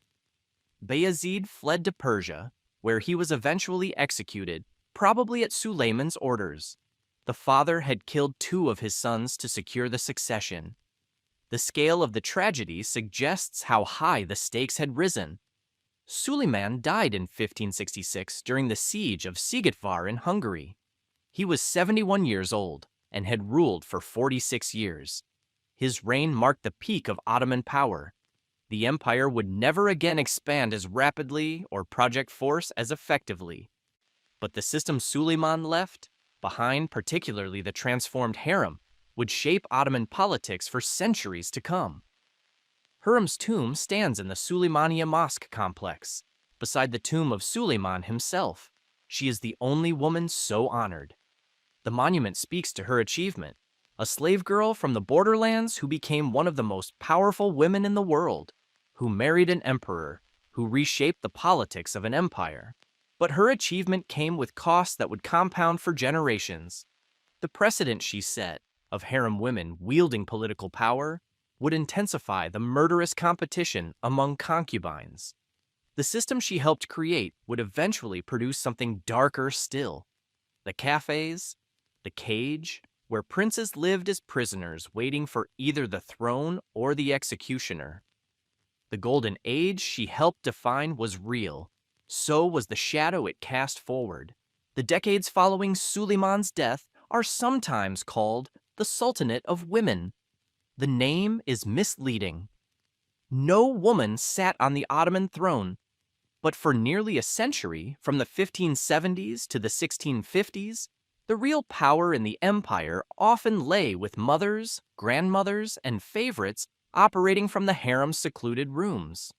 Bayezid fled to Persia, where he was eventually executed, probably at Suleiman's orders. The father had killed 2 of his sons to secure the succession. The scale of the tragedy suggests how high the stakes had risen. Suleiman died in 1566 during the siege of Szigetvar in Hungary. He was 71 years old and had ruled for 46 years. His reign marked the peak of Ottoman power. The empire would never again expand as rapidly or project force as effectively. But the system Suleiman left behind, particularly the transformed harem, would shape Ottoman politics for centuries to come. Hurrem's tomb stands in the Suleymaniye Mosque complex, beside the tomb of Suleiman himself. She is the only woman so honored. The monument speaks to her achievement, a slave girl from the borderlands who became one of the most powerful women in the world, who married an emperor, who reshaped the politics of an empire. But her achievement came with costs that would compound for generations. The precedent she set, of harem women wielding political power, would intensify the murderous competition among concubines. The system she helped create would eventually produce something darker still. The cafes, the cage, where princes lived as prisoners waiting for either the throne or the executioner. The golden age she helped define was real. So was the shadow it cast forward. The decades following Suleiman's death are sometimes called the Sultanate of Women. The name is misleading. No woman sat on the Ottoman throne, but for nearly a century, from the 1570s to the 1650s, the real power in the empire often lay with mothers, grandmothers, and favorites operating from the harem's secluded rooms.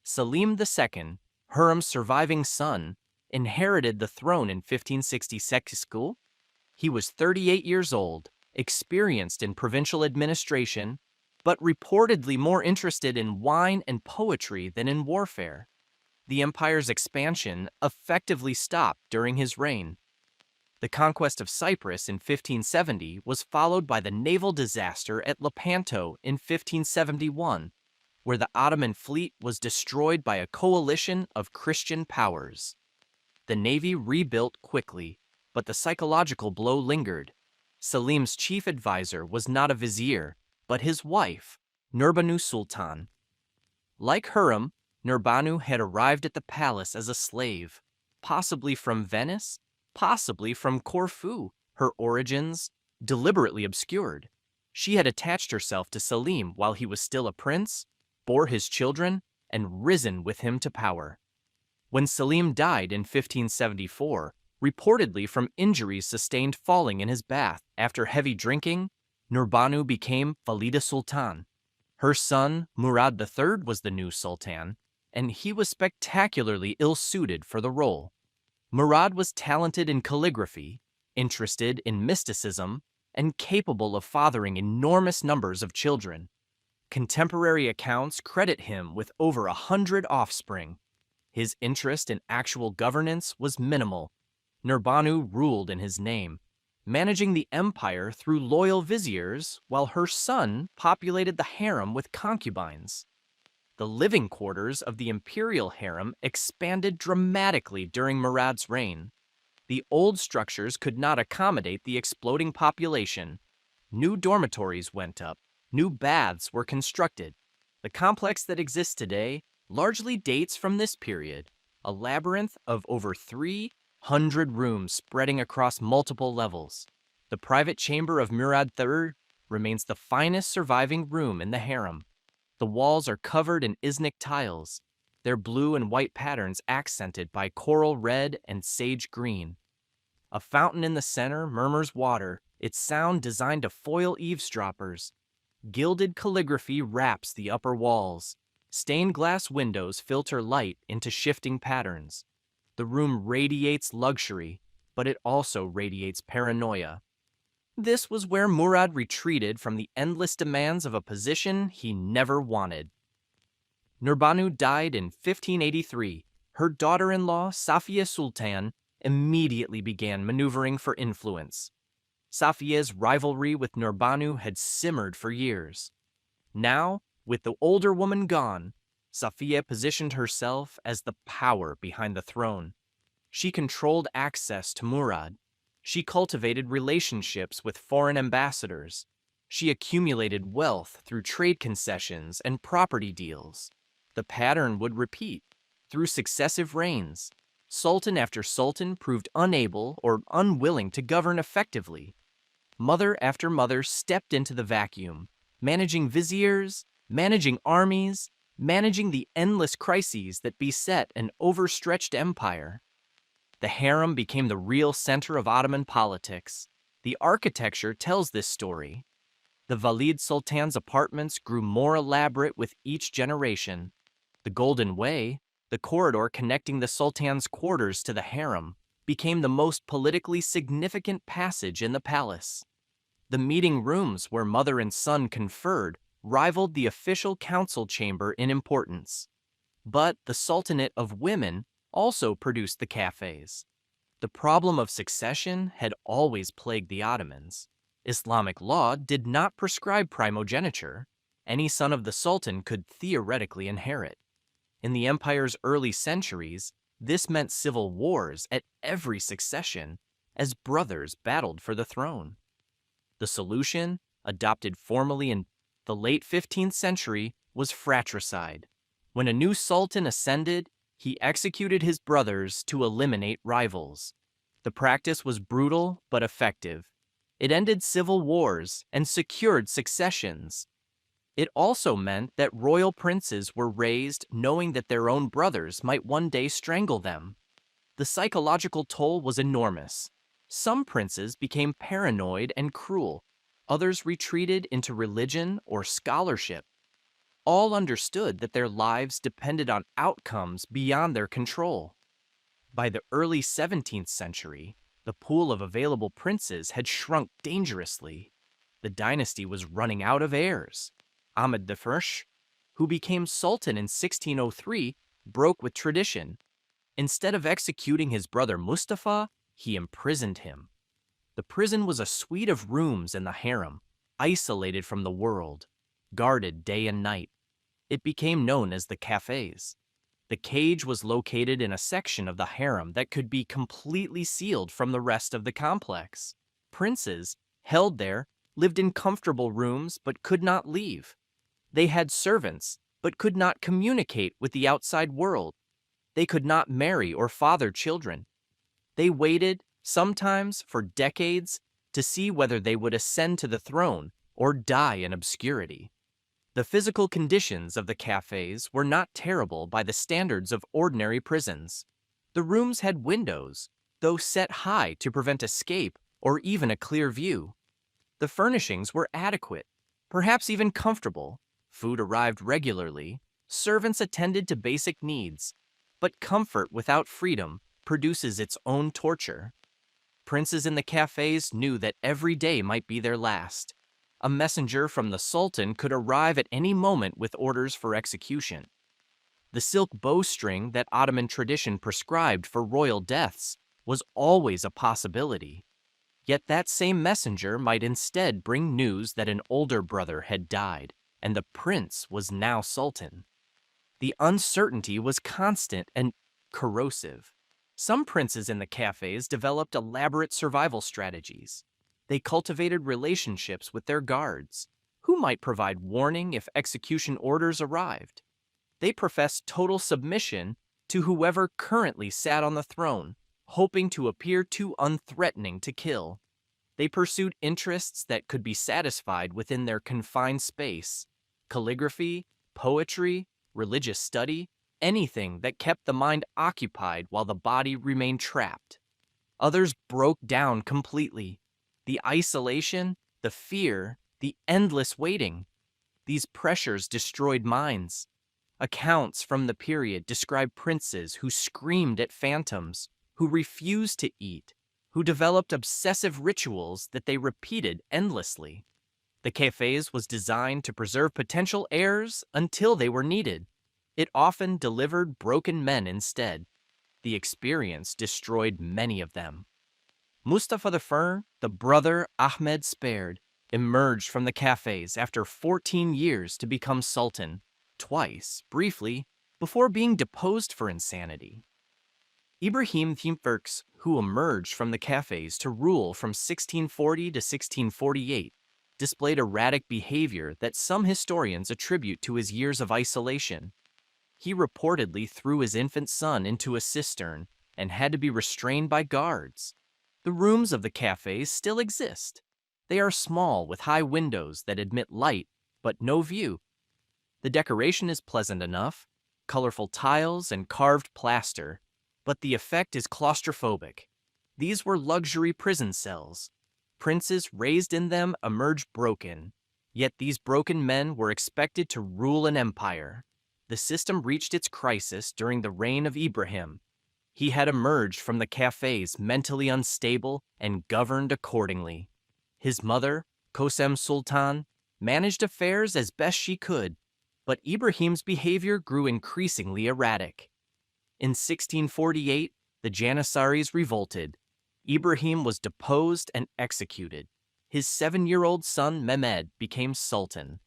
Selim II, Hurrem's surviving son, inherited the throne in 1566. He was 38 years old, experienced in provincial administration, but reportedly more interested in wine and poetry than in warfare. The empire's expansion effectively stopped during his reign. The conquest of Cyprus in 1570 was followed by the naval disaster at Lepanto in 1571, where the Ottoman fleet was destroyed by a coalition of Christian powers. The navy rebuilt quickly, but the psychological blow lingered. Selim's chief advisor was not a vizier, but his wife, Nurbanu Sultan. Like Hurrem, Nurbanu had arrived at the palace as a slave, possibly from Venice, possibly from Corfu, her origins deliberately obscured. She had attached herself to Selim while he was still a prince, bore his children, and risen with him to power. When Selim died in 1574, reportedly from injuries sustained falling in his bath after heavy drinking, Nurbanu became Valida Sultan. Her son, Murad III, was the new sultan, and he was spectacularly ill-suited for the role. Murad was talented in calligraphy, interested in mysticism, and capable of fathering enormous numbers of children. Contemporary accounts credit him with over 100 offspring. His interest in actual governance was minimal. Nurbanu ruled in his name, managing the empire through loyal viziers, while her son populated the harem with concubines. The living quarters of the imperial harem expanded dramatically during Murad's reign. The old structures could not accommodate the exploding population. New dormitories went up, new baths were constructed. The complex that exists today largely dates from this period, a labyrinth of over 300 rooms spreading across multiple levels. The private chamber of Murad III remains the finest surviving room in the harem. The walls are covered in Iznik tiles, their blue and white patterns accented by coral red and sage green. A fountain in the center murmurs water, its sound designed to foil eavesdroppers. Gilded calligraphy wraps the upper walls. Stained glass windows filter light into shifting patterns. The room radiates luxury, but it also radiates paranoia. This was where Murad retreated from the endless demands of a position he never wanted. Nurbanu died in 1583. Her daughter-in-law, Safiye Sultan, immediately began maneuvering for influence. Safiye's rivalry with Nurbanu had simmered for years. Now, with the older woman gone, Safiye positioned herself as the power behind the throne. She controlled access to Murad. She cultivated relationships with foreign ambassadors. She accumulated wealth through trade concessions and property deals. The pattern would repeat through successive reigns. Sultan after sultan proved unable or unwilling to govern effectively. Mother after mother stepped into the vacuum, managing viziers, managing armies, managing the endless crises that beset an overstretched empire. The harem became the real center of Ottoman politics. The architecture tells this story. The Valid Sultan's apartments grew more elaborate with each generation. The Golden Way, the corridor connecting the Sultan's quarters to the harem, became the most politically significant passage in the palace. The meeting rooms where mother and son conferred rivaled the official council chamber in importance. But the Sultanate of Women also produced the cafes. The problem of succession had always plagued the Ottomans. Islamic law did not prescribe primogeniture. Any son of the Sultan could theoretically inherit. In the empire's early centuries, this meant civil wars at every succession as brothers battled for the throne. The solution, adopted formally in the late 15th century, was fratricide. When a new sultan ascended, he executed his brothers to eliminate rivals. The practice was brutal but effective. It ended civil wars and secured successions. It also meant that royal princes were raised knowing that their own brothers might one day strangle them. The psychological toll was enormous. Some princes became paranoid and cruel. Others retreated into religion or scholarship. All understood that their lives depended on outcomes beyond their control. By the early 17th century, the pool of available princes had shrunk dangerously. The dynasty was running out of heirs. Ahmed I, who became sultan in 1603, broke with tradition. Instead of executing his brother Mustafa, he imprisoned him. The prison was a suite of rooms in the harem, isolated from the world, guarded day and night. It became known as the cafes. The cage was located in a section of the harem that could be completely sealed from the rest of the complex. Princes, held there, lived in comfortable rooms but could not leave. They had servants, but could not communicate with the outside world. They could not marry or father children. They waited, sometimes for decades, to see whether they would ascend to the throne or die in obscurity. The physical conditions of the cafes were not terrible by the standards of ordinary prisons. The rooms had windows, though set high to prevent escape or even a clear view. The furnishings were adequate, perhaps even comfortable. Food arrived regularly. Servants attended to basic needs. But comfort without freedom produces its own torture. Princes in the cafes knew that every day might be their last. A messenger from the Sultan could arrive at any moment with orders for execution. The silk bowstring that Ottoman tradition prescribed for royal deaths was always a possibility. Yet that same messenger might instead bring news that an older brother had died, and the prince was now sultan. The uncertainty was constant and corrosive. Some princes in the cafes developed elaborate survival strategies. They cultivated relationships with their guards, who might provide warning if execution orders arrived. They professed total submission to whoever currently sat on the throne, hoping to appear too unthreatening to kill. They pursued interests that could be satisfied within their confined space: calligraphy, poetry, religious study, anything that kept the mind occupied while the body remained trapped. Others broke down completely. The isolation, the fear, the endless waiting. These pressures destroyed minds. Accounts from the period describe princes who screamed at phantoms, who refused to eat, who developed obsessive rituals that they repeated endlessly. The cafes was designed to preserve potential heirs until they were needed. It often delivered broken men instead. The experience destroyed many of them. Mustafa the brother Ahmed spared, emerged from the cafes after 14 years to become sultan, twice, briefly, before being deposed for insanity. Ibrahim Thimpwerks, who emerged from the cafes to rule from 1640 to 1648, displayed erratic behavior that some historians attribute to his years of isolation. He reportedly threw his infant son into a cistern and had to be restrained by guards. The rooms of the cafes still exist. They are small with high windows that admit light, but no view. The decoration is pleasant enough, colorful tiles and carved plaster, but the effect is claustrophobic. These were luxury prison cells. Princes raised in them emerged broken, yet these broken men were expected to rule an empire. The system reached its crisis during the reign of Ibrahim. He had emerged from the cafes mentally unstable and governed accordingly. His mother, Kosem Sultan, managed affairs as best she could, but Ibrahim's behavior grew increasingly erratic. In 1648, the Janissaries revolted. Ibrahim was deposed and executed. His 7-year-old son Mehmed became sultan.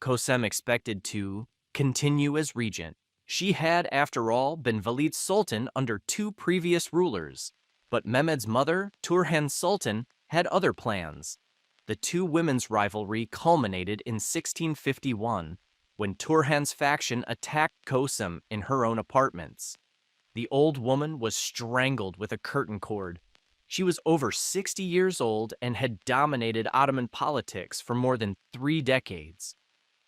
Kosem expected to continue as regent. She had, after all, been Valid Sultan under 2 previous rulers, but Mehmed's mother, Turhan Sultan, had other plans. The 2 women's rivalry culminated in 1651, when Turhan's faction attacked Kosem in her own apartments. The old woman was strangled with a curtain cord. She was over 60 years old and had dominated Ottoman politics for more than 3 decades.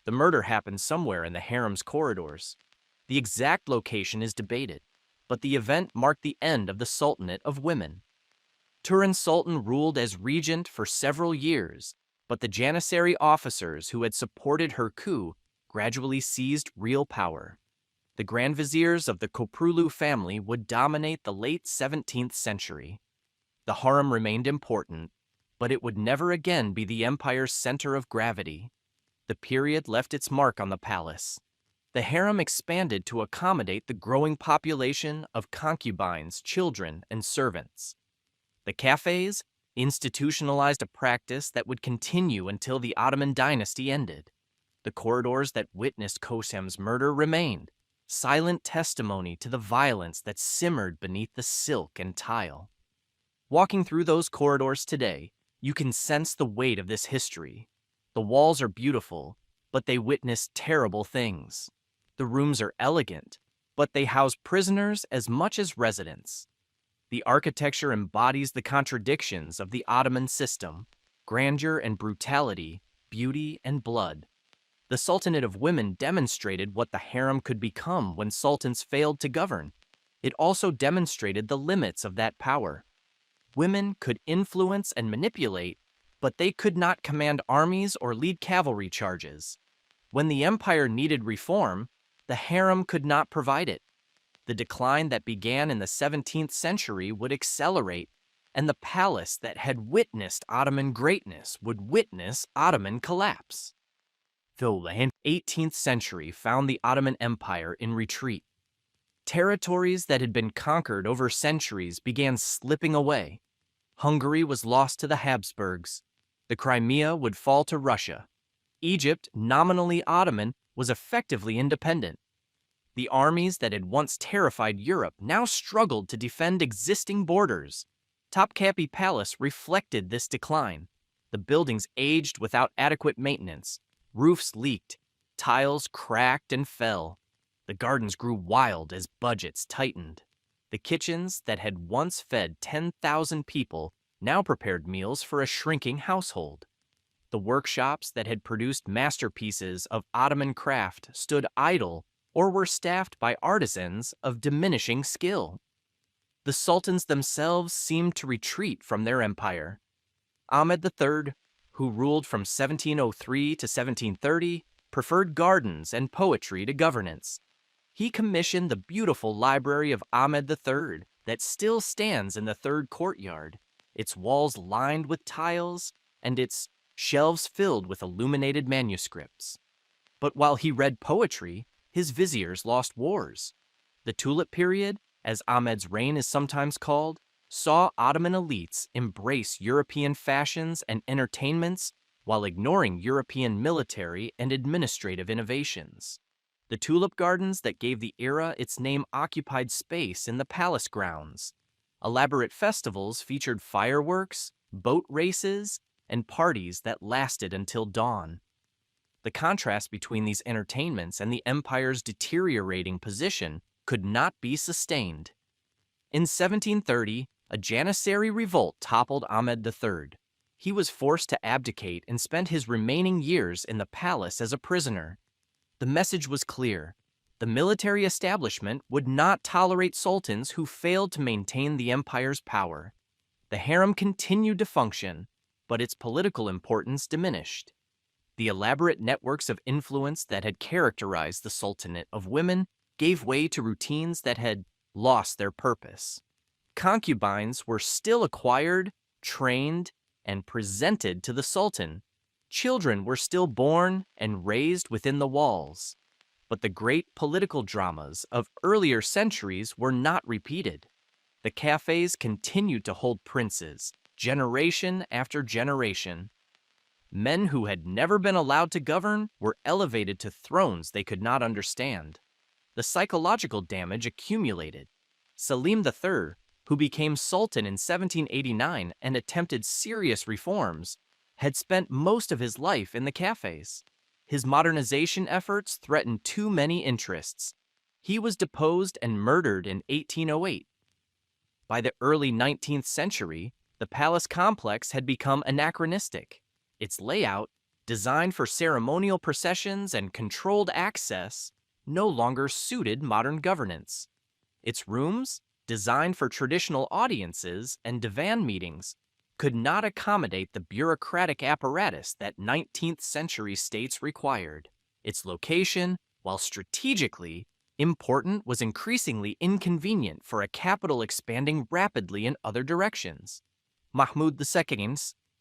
The murder happened somewhere in the harem's corridors. The exact location is debated, but the event marked the end of the Sultanate of women. Turan Sultan ruled as regent for several years, but the Janissary officers who had supported her coup gradually seized real power. The Grand Viziers of the Koprulu family would dominate the late 17th century. The harem remained important, but it would never again be the empire's center of gravity. The period left its mark on the palace. The harem expanded to accommodate the growing population of concubines, children, and servants. The cafes institutionalized a practice that would continue until the Ottoman dynasty ended. The corridors that witnessed Kosem's murder remained, silent testimony to the violence that simmered beneath the silk and tile. Walking through those corridors today, you can sense the weight of this history. The walls are beautiful, but they witness terrible things. The rooms are elegant, but they house prisoners as much as residents. The architecture embodies the contradictions of the Ottoman system: grandeur and brutality, beauty and blood. The Sultanate of Women demonstrated what the harem could become when sultans failed to govern. It also demonstrated the limits of that power. Women could influence and manipulate, but they could not command armies or lead cavalry charges. When the empire needed reform, the harem could not provide it. The decline that began in the 17th century would accelerate, and the palace that had witnessed Ottoman greatness would witness Ottoman collapse. The 18th century found the Ottoman Empire in retreat. Territories that had been conquered over centuries began slipping away. Hungary was lost to the Habsburgs. The Crimea would fall to Russia. Egypt, nominally Ottoman, was effectively independent. The armies that had once terrified Europe now struggled to defend existing borders. Topkapi Palace reflected this decline. The buildings aged without adequate maintenance. Roofs leaked. Tiles cracked and fell. The gardens grew wild as budgets tightened. The kitchens that had once fed 10,000 people now prepared meals for a shrinking household. The workshops that had produced masterpieces of Ottoman craft stood idle or were staffed by artisans of diminishing skill. The sultans themselves seemed to retreat from their empire. Ahmed III, who ruled from 1703 to 1730, preferred gardens and poetry to governance. He commissioned the beautiful library of Ahmed III that still stands in the third courtyard, its walls lined with tiles and its shelves filled with illuminated manuscripts. But while he read poetry, his viziers lost wars. The Tulip period, as Ahmed's reign is sometimes called, saw Ottoman elites embrace European fashions and entertainments while ignoring European military and administrative innovations. The tulip gardens that gave the era its name occupied space in the palace grounds. Elaborate festivals featured fireworks, boat races, and parties that lasted until dawn. The contrast between these entertainments and the empire's deteriorating position could not be sustained. In 1730, a Janissary revolt toppled Ahmed III. He was forced to abdicate and spent his remaining years in the palace as a prisoner. The message was clear. The military establishment would not tolerate sultans who failed to maintain the empire's power. The harem continued to function, but its political importance diminished. The elaborate networks of influence that had characterized the Sultanate of women gave way to routines that had lost their purpose. Concubines were still acquired, trained, and presented to the Sultan. Children were still born and raised within the walls. But the great political dramas of earlier centuries were not repeated. The cafes continued to hold princes, generation after generation. Men who had never been allowed to govern were elevated to thrones they could not understand. The psychological damage accumulated. Selim III, who became Sultan in 1789 and attempted serious reforms, had spent most of his life in the cafes. His modernization efforts threatened too many interests. He was deposed and murdered in 1808. By the early 19th century, the palace complex had become anachronistic. Its layout, designed for ceremonial processions and controlled access, no longer suited modern governance. Its rooms, designed for traditional audiences and divan meetings, could not accommodate the bureaucratic apparatus that 19th century states required. Its location, while strategically important, was increasingly inconvenient for a capital expanding rapidly in other directions. Mahmud II,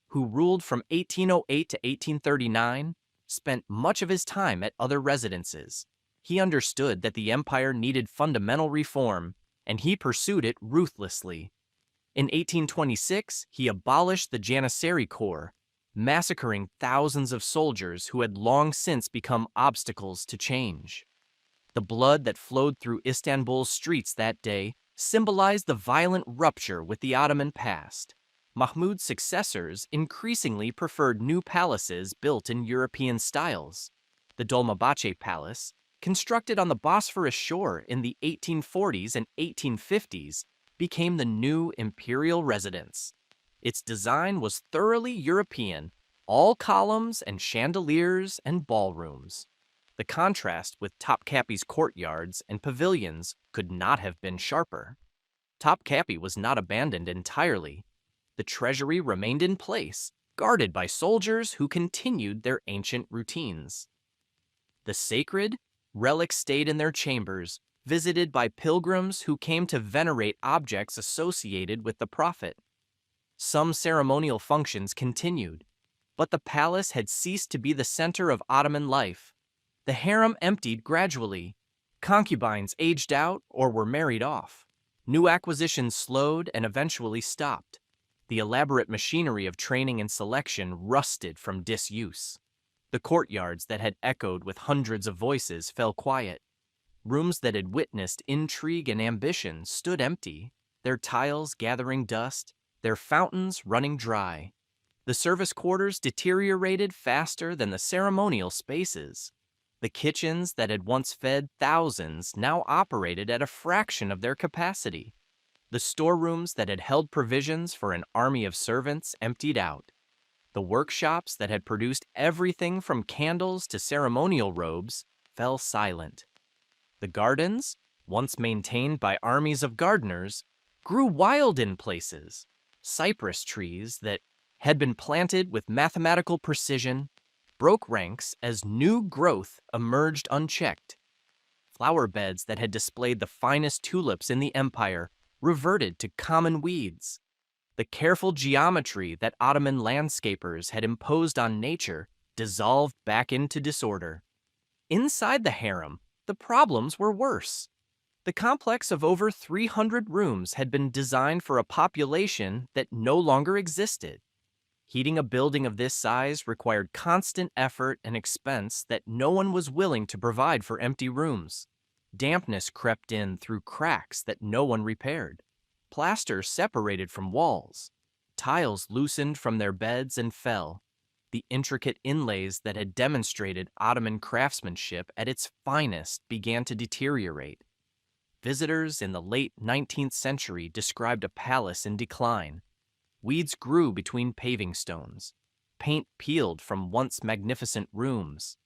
who ruled from 1808 to 1839, spent much of his time at other residences. He understood that the empire needed fundamental reform, and he pursued it ruthlessly. In 1826, he abolished the Janissary Corps, massacring thousands of soldiers who had long since become obstacles to change. The blood that flowed through Istanbul's streets that day symbolized the violent rupture with the Ottoman past. Mahmud's successors increasingly preferred new palaces built in European styles. The Dolmabahce Palace, constructed on the Bosphorus shore in the 1840s and 1850s, became the new imperial residence. Its design was thoroughly European, all columns and chandeliers and ballrooms. The contrast with Topkapi's courtyards and pavilions could not have been sharper. Topkapi was not abandoned entirely. The treasury remained in place, guarded by soldiers who continued their ancient routines. The sacred relics stayed in their chambers, visited by pilgrims who came to venerate objects associated with the prophet. Some ceremonial functions continued, but the palace had ceased to be the center of Ottoman life. The harem emptied gradually. Concubines aged out or were married off. New acquisitions slowed and eventually stopped. The elaborate machinery of training and selection rusted from disuse. The courtyards that had echoed with hundreds of voices fell quiet. Rooms that had witnessed intrigue and ambition stood empty, their tiles gathering dust, their fountains running dry. The service quarters deteriorated faster than the ceremonial spaces. The kitchens that had once fed thousands now operated at a fraction of their capacity. The storerooms that had held provisions for an army of servants emptied out. The workshops that had produced everything from candles to ceremonial robes fell silent. The gardens, once maintained by armies of gardeners, grew wild in places. Cypress trees that had been planted with mathematical precision broke ranks as new growth emerged unchecked. Flower beds that had displayed the finest tulips in the empire reverted to common weeds. The careful geometry that Ottoman landscapers had imposed on nature dissolved back into disorder. Inside the harem, the problems were worse. The complex of over 300 rooms had been designed for a population that no longer existed. Heating a building of this size required constant effort and expense that no one was willing to provide for empty rooms. Dampness crept in through cracks that no one repaired. Plaster separated from walls. Tiles loosened from their beds and fell. The intricate inlays that had demonstrated Ottoman craftsmanship at its finest began to deteriorate. Visitors in the late 19th century described a palace in decline. Weeds grew between paving stones. Paint peeled from once magnificent rooms.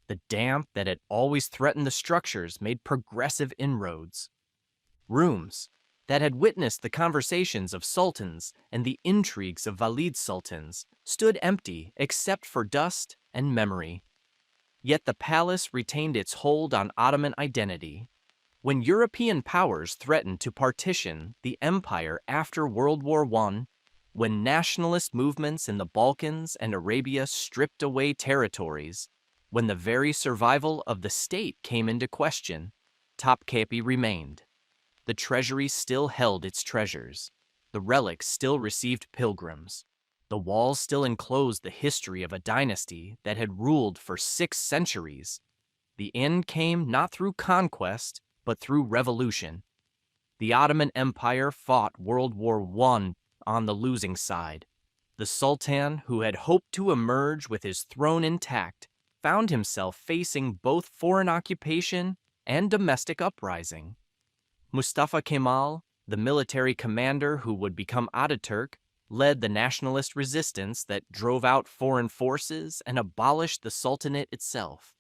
The damp that had always threatened the structures made progressive inroads. Rooms that had witnessed the conversations of sultans and the intrigues of Valid sultans stood empty except for dust and memory. Yet the palace retained its hold on Ottoman identity. When European powers threatened to partition the empire after World War I, when nationalist movements in the Balkans and Arabia stripped away territories, when the very survival of the state came into question, Topkapi remained. The treasury still held its treasures. The relics still received pilgrims. The walls still enclosed the history of a dynasty that had ruled for 6 centuries. The end came not through conquest, but through revolution. The Ottoman Empire fought World War I on the losing side. The Sultan, who had hoped to emerge with his throne intact, found himself facing both foreign occupation and domestic uprising. Mustafa Kemal, the military commander who would become Ataturk, led the nationalist resistance that drove out foreign forces and abolished the Sultanate itself.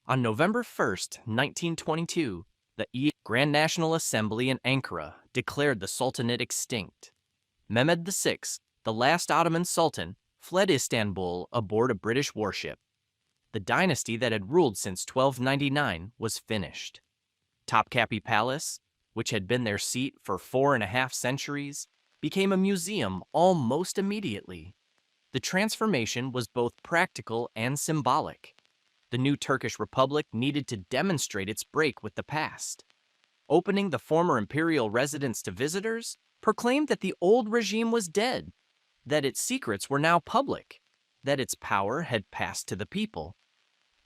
On November 1st, 1922, the Grand National Assembly in Ankara declared the Sultanate extinct. Mehmed VI, the last Ottoman Sultan, fled Istanbul aboard a British warship. The dynasty that had ruled since 1299 was finished. Topkapi Palace, which had been their seat for 4.5 centuries, became a museum almost immediately. The transformation was both practical and symbolic. The new Turkish Republic needed to demonstrate its break with the past. Opening the former imperial residence to visitors proclaimed that the old regime was dead, that its secrets were now public, that its power had passed to the people.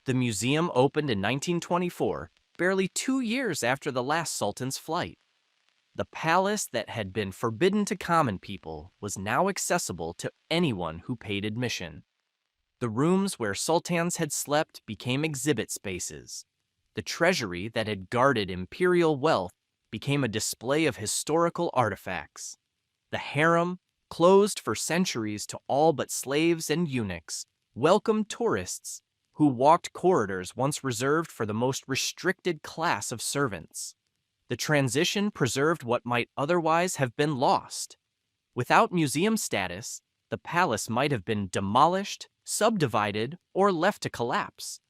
The museum opened in 1924, barely 2 years after the last sultan's flight. The palace that had been forbidden to common people was now accessible to anyone who paid admission. The rooms where sultans had slept became exhibit spaces. The treasury that had guarded imperial wealth became a display of historical artifacts. The harem, closed for centuries to all but slaves and eunuchs, welcomed tourists who walked corridors once reserved for the most restricted class of servants. The transition preserved what might otherwise have been lost. Without museum status, the palace might have been demolished, subdivided, or left to collapse.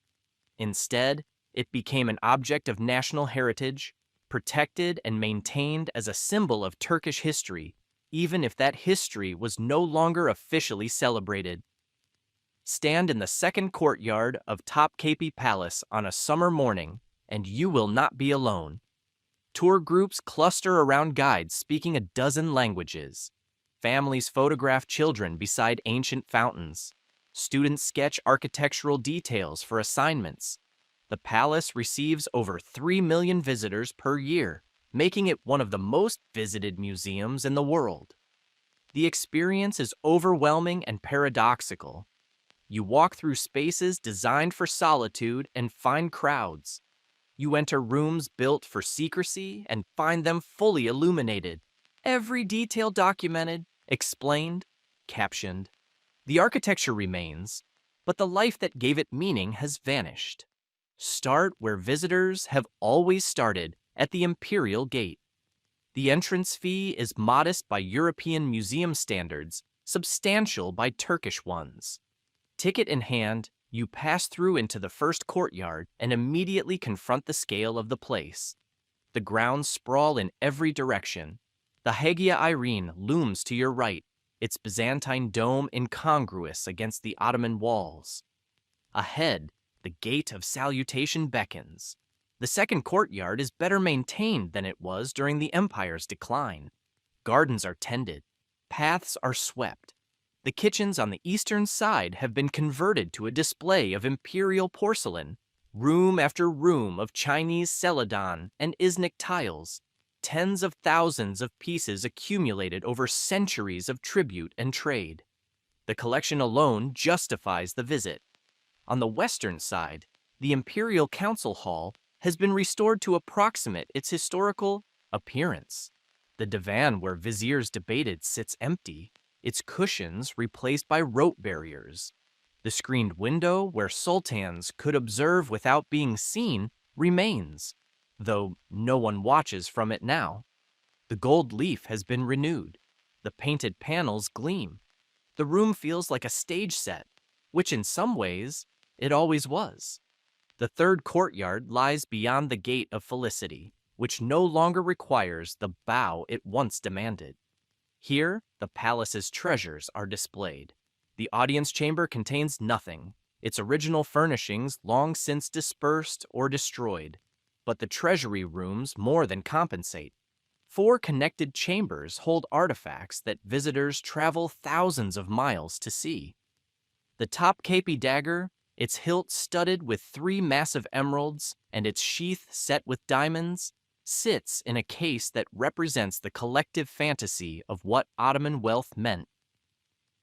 Instead, it became an object of national heritage, protected and maintained as a symbol of Turkish history, even if that history was no longer officially celebrated. Stand in the second courtyard of Topkapi Palace on a summer morning, and you will not be alone. Tour groups cluster around guides speaking a dozen languages. Families photograph children beside ancient fountains. Students sketch architectural details for assignments. The palace receives over 3 million visitors per year, making it one of the most visited museums in the world. The experience is overwhelming and paradoxical. You walk through spaces designed for solitude and find crowds. You enter rooms built for secrecy and find them fully illuminated. Every detail documented, explained, captioned. The architecture remains, but the life that gave it meaning has vanished. Start where visitors have always started, at the Imperial Gate. The entrance fee is modest by European museum standards, substantial by Turkish ones. Ticket in hand, you pass through into the first courtyard and immediately confront the scale of the place. The grounds sprawl in every direction. The Hagia Irene looms to your right, its Byzantine dome incongruous against the Ottoman walls. Ahead, the Gate of Salutation beckons. The second courtyard is better maintained than it was during the empire's decline. Gardens are tended. Paths are swept. The kitchens on the eastern side have been converted to a display of imperial porcelain. Room after room of Chinese celadon and Iznik tiles. Tens of thousands of pieces accumulated over centuries of tribute and trade. The collection alone justifies the visit. On the western side, the Imperial Council Hall has been restored to approximate its historical appearance. The divan where viziers debated sits empty, its cushions replaced by rope barriers. The screened window where sultans could observe without being seen remains, though no one watches from it now. The gold leaf has been renewed. The painted panels gleam. The room feels like a stage set, which in some ways it always was. The third courtyard lies beyond the Gate of Felicity, which no longer requires the bow it once demanded. Here, the palace's treasures are displayed. The audience chamber contains nothing, its original furnishings long since dispersed or destroyed. But the treasury rooms more than compensate. 4 connected chambers hold artifacts that visitors travel thousands of miles to see. The Topkapi dagger, its hilt studded with 3 massive emeralds and its sheath set with diamonds, sits in a case that represents the collective fantasy of what Ottoman wealth meant.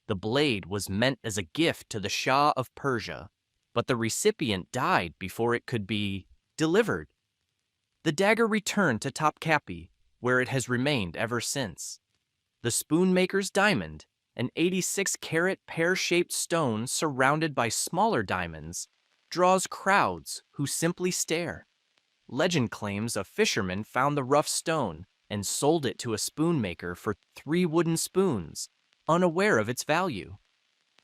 The blade was meant as a gift to the Shah of Persia, but the recipient died before it could be delivered. The dagger returned to Topkapi, where it has remained ever since. The spoonmaker's diamond, an 86-carat pear-shaped stone surrounded by smaller diamonds, draws crowds who simply stare. Legend claims a fisherman found the rough stone and sold it to a spoonmaker for 3 wooden spoons, unaware of its value.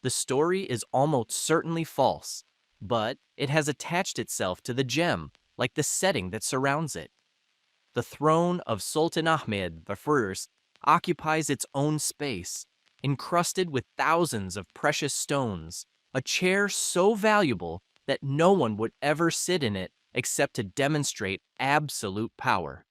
The story is almost certainly false, but it has attached itself to the gem like the setting that surrounds it. The throne of Sultan Ahmed I occupies its own space, encrusted with thousands of precious stones, a chair so valuable that no one would ever sit in it except to demonstrate absolute power.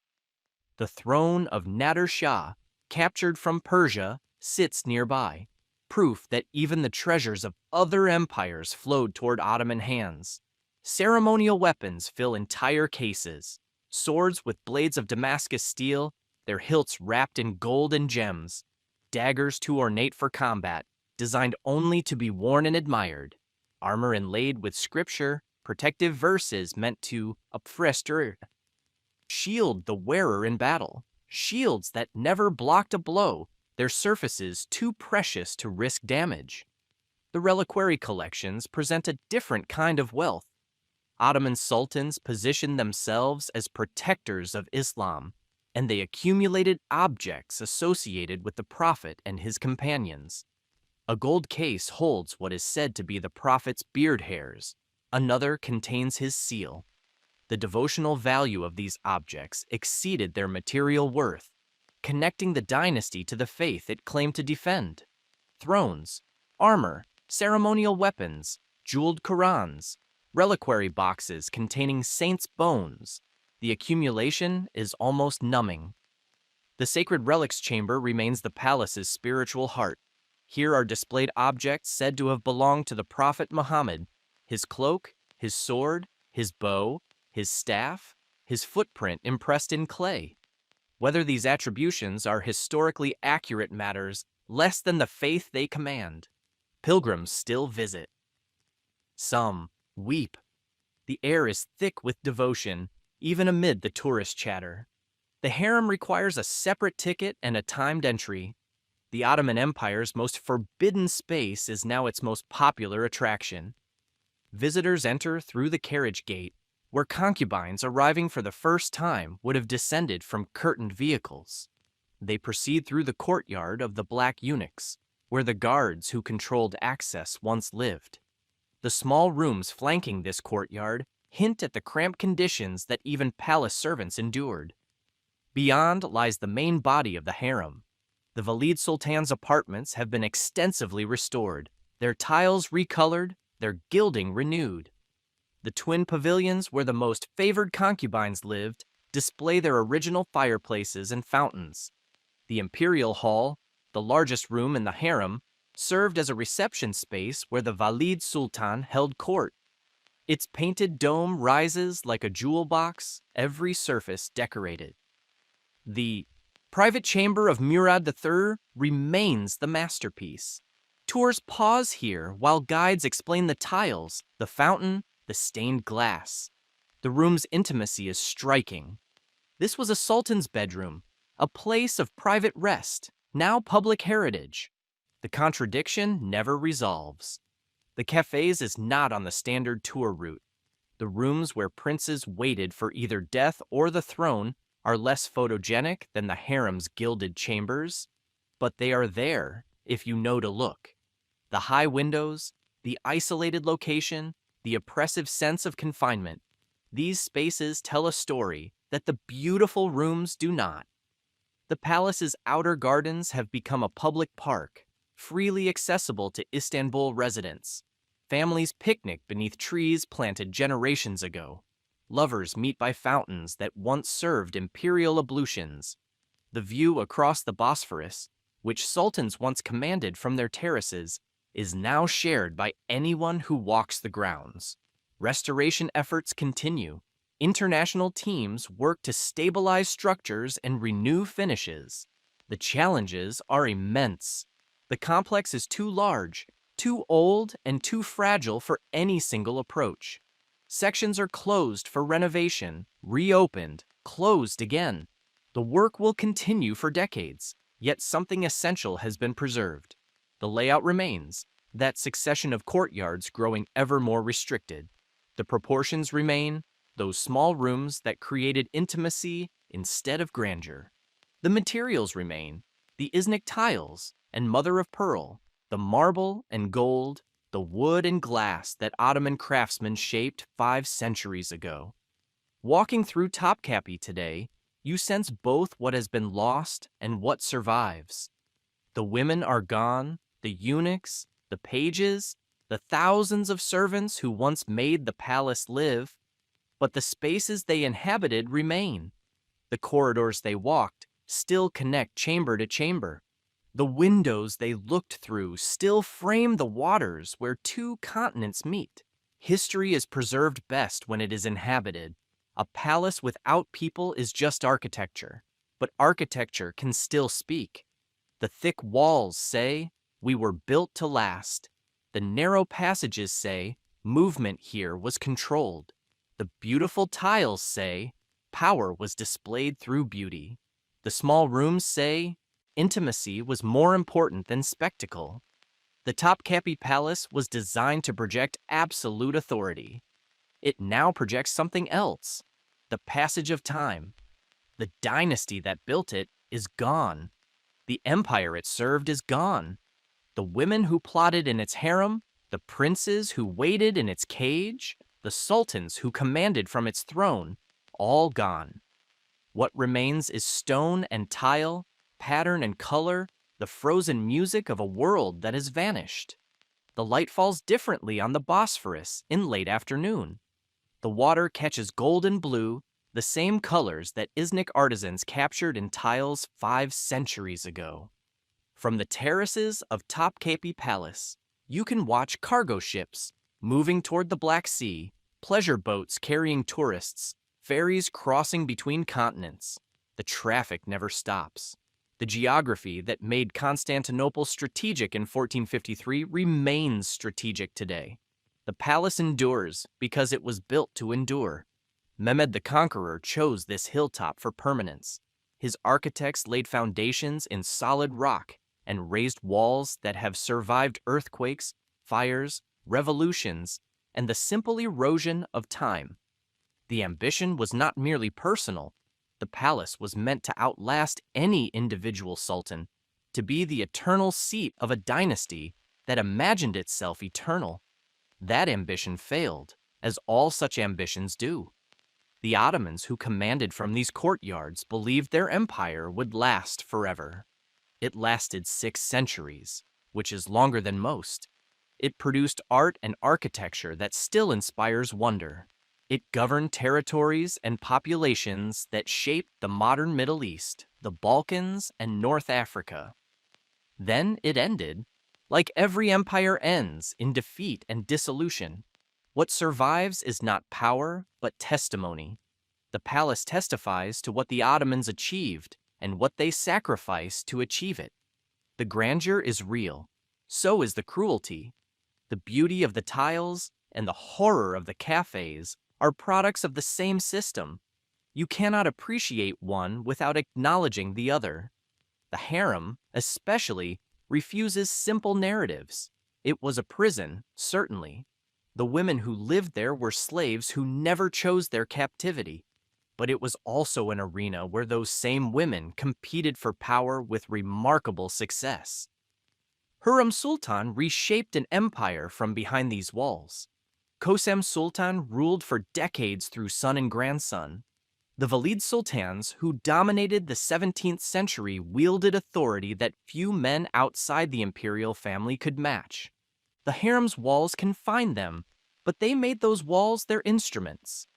The throne of Nader Shah, captured from Persia, sits nearby, proof that even the treasures of other empires flowed toward Ottoman hands. Ceremonial weapons fill entire cases, swords with blades of Damascus steel, their hilts wrapped in gold and gems, daggers too ornate for combat, designed only to be worn and admired, armor inlaid with scripture, protective verses meant to upfrester, shield the wearer in battle, shields that never blocked a blow, their surfaces too precious to risk damage. The reliquary collections present a different kind of wealth. Ottoman sultans positioned themselves as protectors of Islam, and they accumulated objects associated with the Prophet and his companions. A gold case holds what is said to be the Prophet's beard hairs. Another contains his seal. The devotional value of these objects exceeded their material worth, connecting the dynasty to the faith it claimed to defend. Thrones, armor, ceremonial weapons, jeweled Qurans, reliquary boxes containing saints' bones. The accumulation is almost numbing. The Sacred Relics Chamber remains the palace's spiritual heart. Here are displayed objects said to have belonged to the Prophet Muhammad: his cloak, his sword, his bow, his staff, his footprint impressed in clay. Whether these attributions are historically accurate matters less than the faith they command. Pilgrims still visit. Some weep. The air is thick with devotion, even amid the tourist chatter. The harem requires a separate ticket and a timed entry. The Ottoman Empire's most forbidden space is now its most popular attraction. Visitors enter through the carriage gate, where concubines arriving for the first time would have descended from curtained vehicles. They proceed through the courtyard of the Black Eunuchs, where the guards who controlled access once lived. The small rooms flanking this courtyard hint at the cramped conditions that even palace servants endured. Beyond lies the main body of the harem. The Valid Sultan's apartments have been extensively restored, their tiles recolored, their gilding renewed. The twin pavilions where the most favored concubines lived display their original fireplaces and fountains. The Imperial Hall, the largest room in the harem, served as a reception space where the Valid Sultan held court. Its painted dome rises like a jewel box, every surface decorated. The private chamber of Murad III remains the masterpiece. Tours pause here while guides explain the tiles, the fountain, the stained glass. The room's intimacy is striking. This was a sultan's bedroom, a place of private rest, now public heritage. The contradiction never resolves. The cafes is not on the standard tour route. The rooms where princes waited for either death or the throne are less photogenic than the harem's gilded chambers, but they are there if you know to look. The high windows, the isolated location, the oppressive sense of confinement. These spaces tell a story that the beautiful rooms do not. The palace's outer gardens have become a public park, freely accessible to Istanbul residents. Families picnic beneath trees planted generations ago. Lovers meet by fountains that once served imperial ablutions. The view across the Bosphorus, which sultans once commanded from their terraces, is now shared by anyone who walks the grounds. Restoration efforts continue. International teams work to stabilize structures and renew finishes. The challenges are immense. The complex is too large, too old, and too fragile for any single approach. Sections are closed for renovation, reopened, closed again. The work will continue for decades, yet something essential has been preserved. The layout remains, that succession of courtyards growing ever more restricted. The proportions remain, those small rooms that created intimacy instead of grandeur. The materials remain, the Iznik tiles and mother of pearl, the marble and gold, the wood and glass that Ottoman craftsmen shaped 5 centuries ago. Walking through Topkapi today, you sense both what has been lost and what survives. The women are gone, the eunuchs, the pages, the thousands of servants who once made the palace live, but the spaces they inhabited remain. The corridors they walked still connect chamber to chamber. The windows they looked through still frame the waters where 2 continents meet. History is preserved best when it is inhabited. A palace without people is just architecture, but architecture can still speak. The thick walls say, "We were built to last." The narrow passages say, "Movement here was controlled." The beautiful tiles say, "Power was displayed through beauty." The small rooms say, "Intimacy was more important than spectacle." The Topkapi Palace was designed to project absolute authority. It now projects something else. The passage of time. The dynasty that built it is gone. The empire it served is gone. The women who plotted in its harem, the princes who waited in its cage, the sultans who commanded from its throne, all gone. What remains is stone and tile, pattern and color, the frozen music of a world that has vanished. The light falls differently on the Bosphorus in late afternoon. The water catches gold and blue, the same colors that Iznik artisans captured in tiles 5 centuries ago. From the terraces of Topkapi Palace, you can watch cargo ships moving toward the Black Sea, pleasure boats carrying tourists, ferries crossing between continents. The traffic never stops. The geography that made Constantinople strategic in 1453 remains strategic today. The palace endures because it was built to endure. Mehmed the Conqueror chose this hilltop for permanence. His architects laid foundations in solid rock and raised walls that have survived earthquakes, fires, revolutions, and the simple erosion of time. The ambition was not merely personal. The palace was meant to outlast any individual sultan, to be the eternal seat of a dynasty that imagined itself eternal. That ambition failed, as all such ambitions do. The Ottomans who commanded from these courtyards believed their empire would last forever. It lasted 6 centuries, which is longer than most. It produced art and architecture that still inspires wonder. It governed territories and populations that shaped the modern Middle East, the Balkans, and North Africa. Then it ended, like every empire ends, in defeat and dissolution. What survives is not power, but testimony. The palace testifies to what the Ottomans achieved and what they sacrificed to achieve it. The grandeur is real. So is the cruelty. The beauty of the tiles and the horror of the cafes are products of the same system. You cannot appreciate one without acknowledging the other. The harem, especially, refuses simple narratives. It was a prison, certainly. The women who lived there were slaves who never chose their captivity. But it was also an arena where those same women competed for power with remarkable success. Hurrem Sultan reshaped an empire from behind these walls. Kosem Sultan ruled for decades through son and grandson. The Valid Sultans, who dominated the 17th century, wielded authority that few men outside the imperial family could match. The harem's walls confined them, but they made those walls their instruments.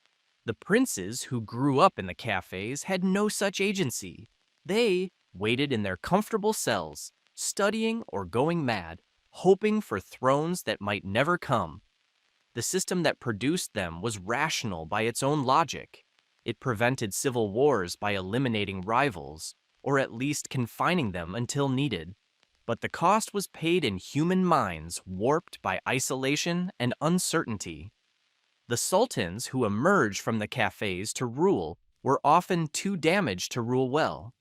The princes who grew up in the cafes had no such agency. They waited in their comfortable cells, studying or going mad, hoping for thrones that might never come. The system that produced them was rational by its own logic. It prevented civil wars by eliminating rivals, or at least confining them until needed. But the cost was paid in human minds warped by isolation and uncertainty. The sultans who emerged from the cafes to rule were often too damaged to rule well.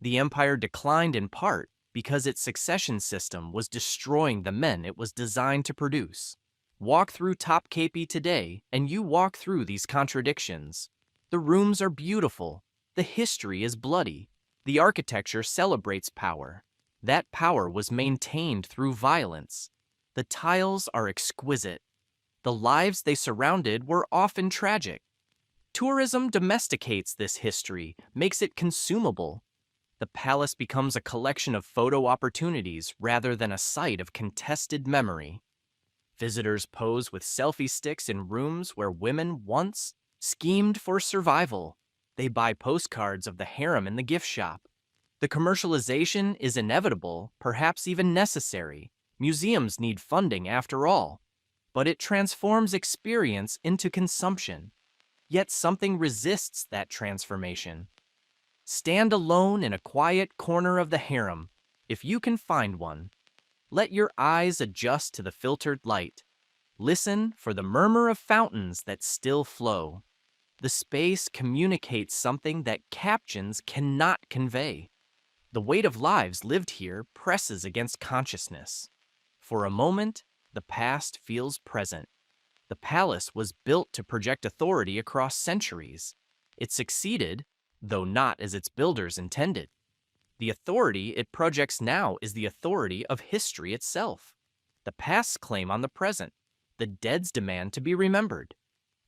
The empire declined in part because its succession system was destroying the men it was designed to produce. Walk through Topkapi today, and you walk through these contradictions. The rooms are beautiful. The history is bloody. The architecture celebrates power. That power was maintained through violence. The tiles are exquisite. The lives they surrounded were often tragic. Tourism domesticates this history, makes it consumable. The palace becomes a collection of photo opportunities rather than a site of contested memory. Visitors pose with selfie sticks in rooms where women once schemed for survival. They buy postcards of the harem in the gift shop. The commercialization is inevitable, perhaps even necessary. Museums need funding after all. But it transforms experience into consumption. Yet something resists that transformation. Stand alone in a quiet corner of the harem, if you can find one. Let your eyes adjust to the filtered light. Listen for the murmur of fountains that still flow. The space communicates something that captions cannot convey. The weight of lives lived here presses against consciousness. For a moment, the past feels present. The palace was built to project authority across centuries. It succeeded, though not as its builders intended. The authority it projects now is the authority of history itself. The past's claim on the present, the dead's demand to be remembered.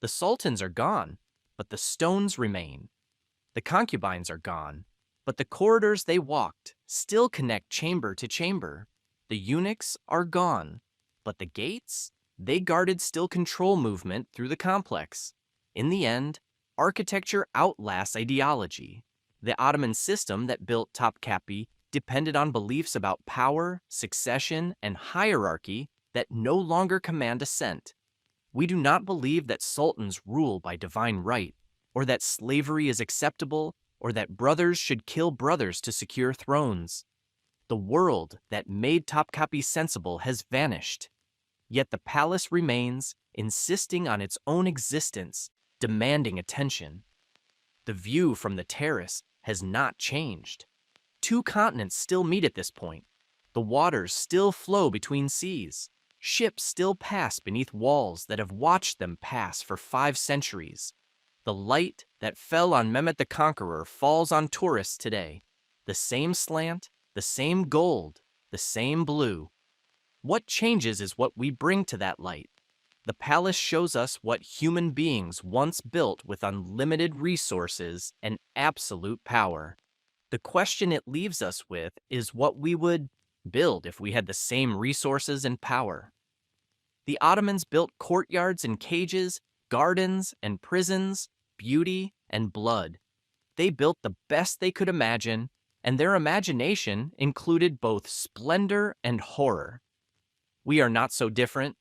The sultans are gone, but the stones remain. The concubines are gone, but the corridors they walked still connect chamber to chamber. The eunuchs are gone, but the gates, they guarded still control movement through the complex. In the end, architecture outlasts ideology. The Ottoman system that built Topkapi depended on beliefs about power, succession, and hierarchy that no longer command assent. We do not believe that sultans rule by divine right, or that slavery is acceptable, or that brothers should kill brothers to secure thrones. The world that made Topkapi sensible has vanished. Yet the palace remains, insisting on its own existence, demanding attention. The view from the terrace has not changed. Two continents still meet at this point. The waters still flow between seas. Ships still pass beneath walls that have watched them pass for 5 centuries. The light that fell on Mehmed the Conqueror falls on tourists today. The same slant, the same gold, the same blue. What changes is what we bring to that light. The palace shows us what human beings once built with unlimited resources and absolute power. The question it leaves us with is what we would build if we had the same resources and power. The Ottomans built courtyards and cages, gardens and prisons, beauty and blood. They built the best they could imagine, and their imagination included both splendor and horror. We are not so different.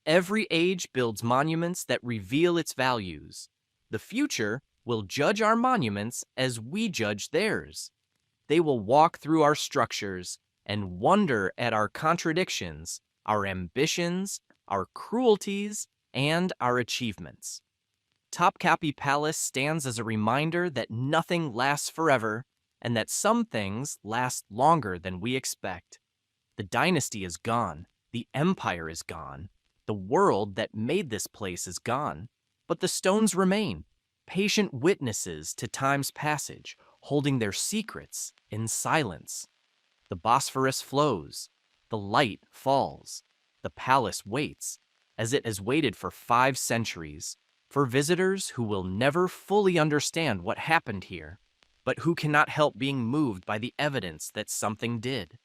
Every age builds monuments that reveal its values. The future will judge our monuments as we judge theirs. They will walk through our structures and wonder at our contradictions, our ambitions, our cruelties, and our achievements. Topkapi Palace stands as a reminder that nothing lasts forever and that some things last longer than we expect. The dynasty is gone. The empire is gone. The world that made this place is gone. But the stones remain, patient witnesses to time's passage, holding their secrets in silence. The Bosphorus flows. The light falls. The palace waits, as it has waited for 5 centuries, for visitors who will never fully understand what happened here, but who cannot help being moved by the evidence that something did.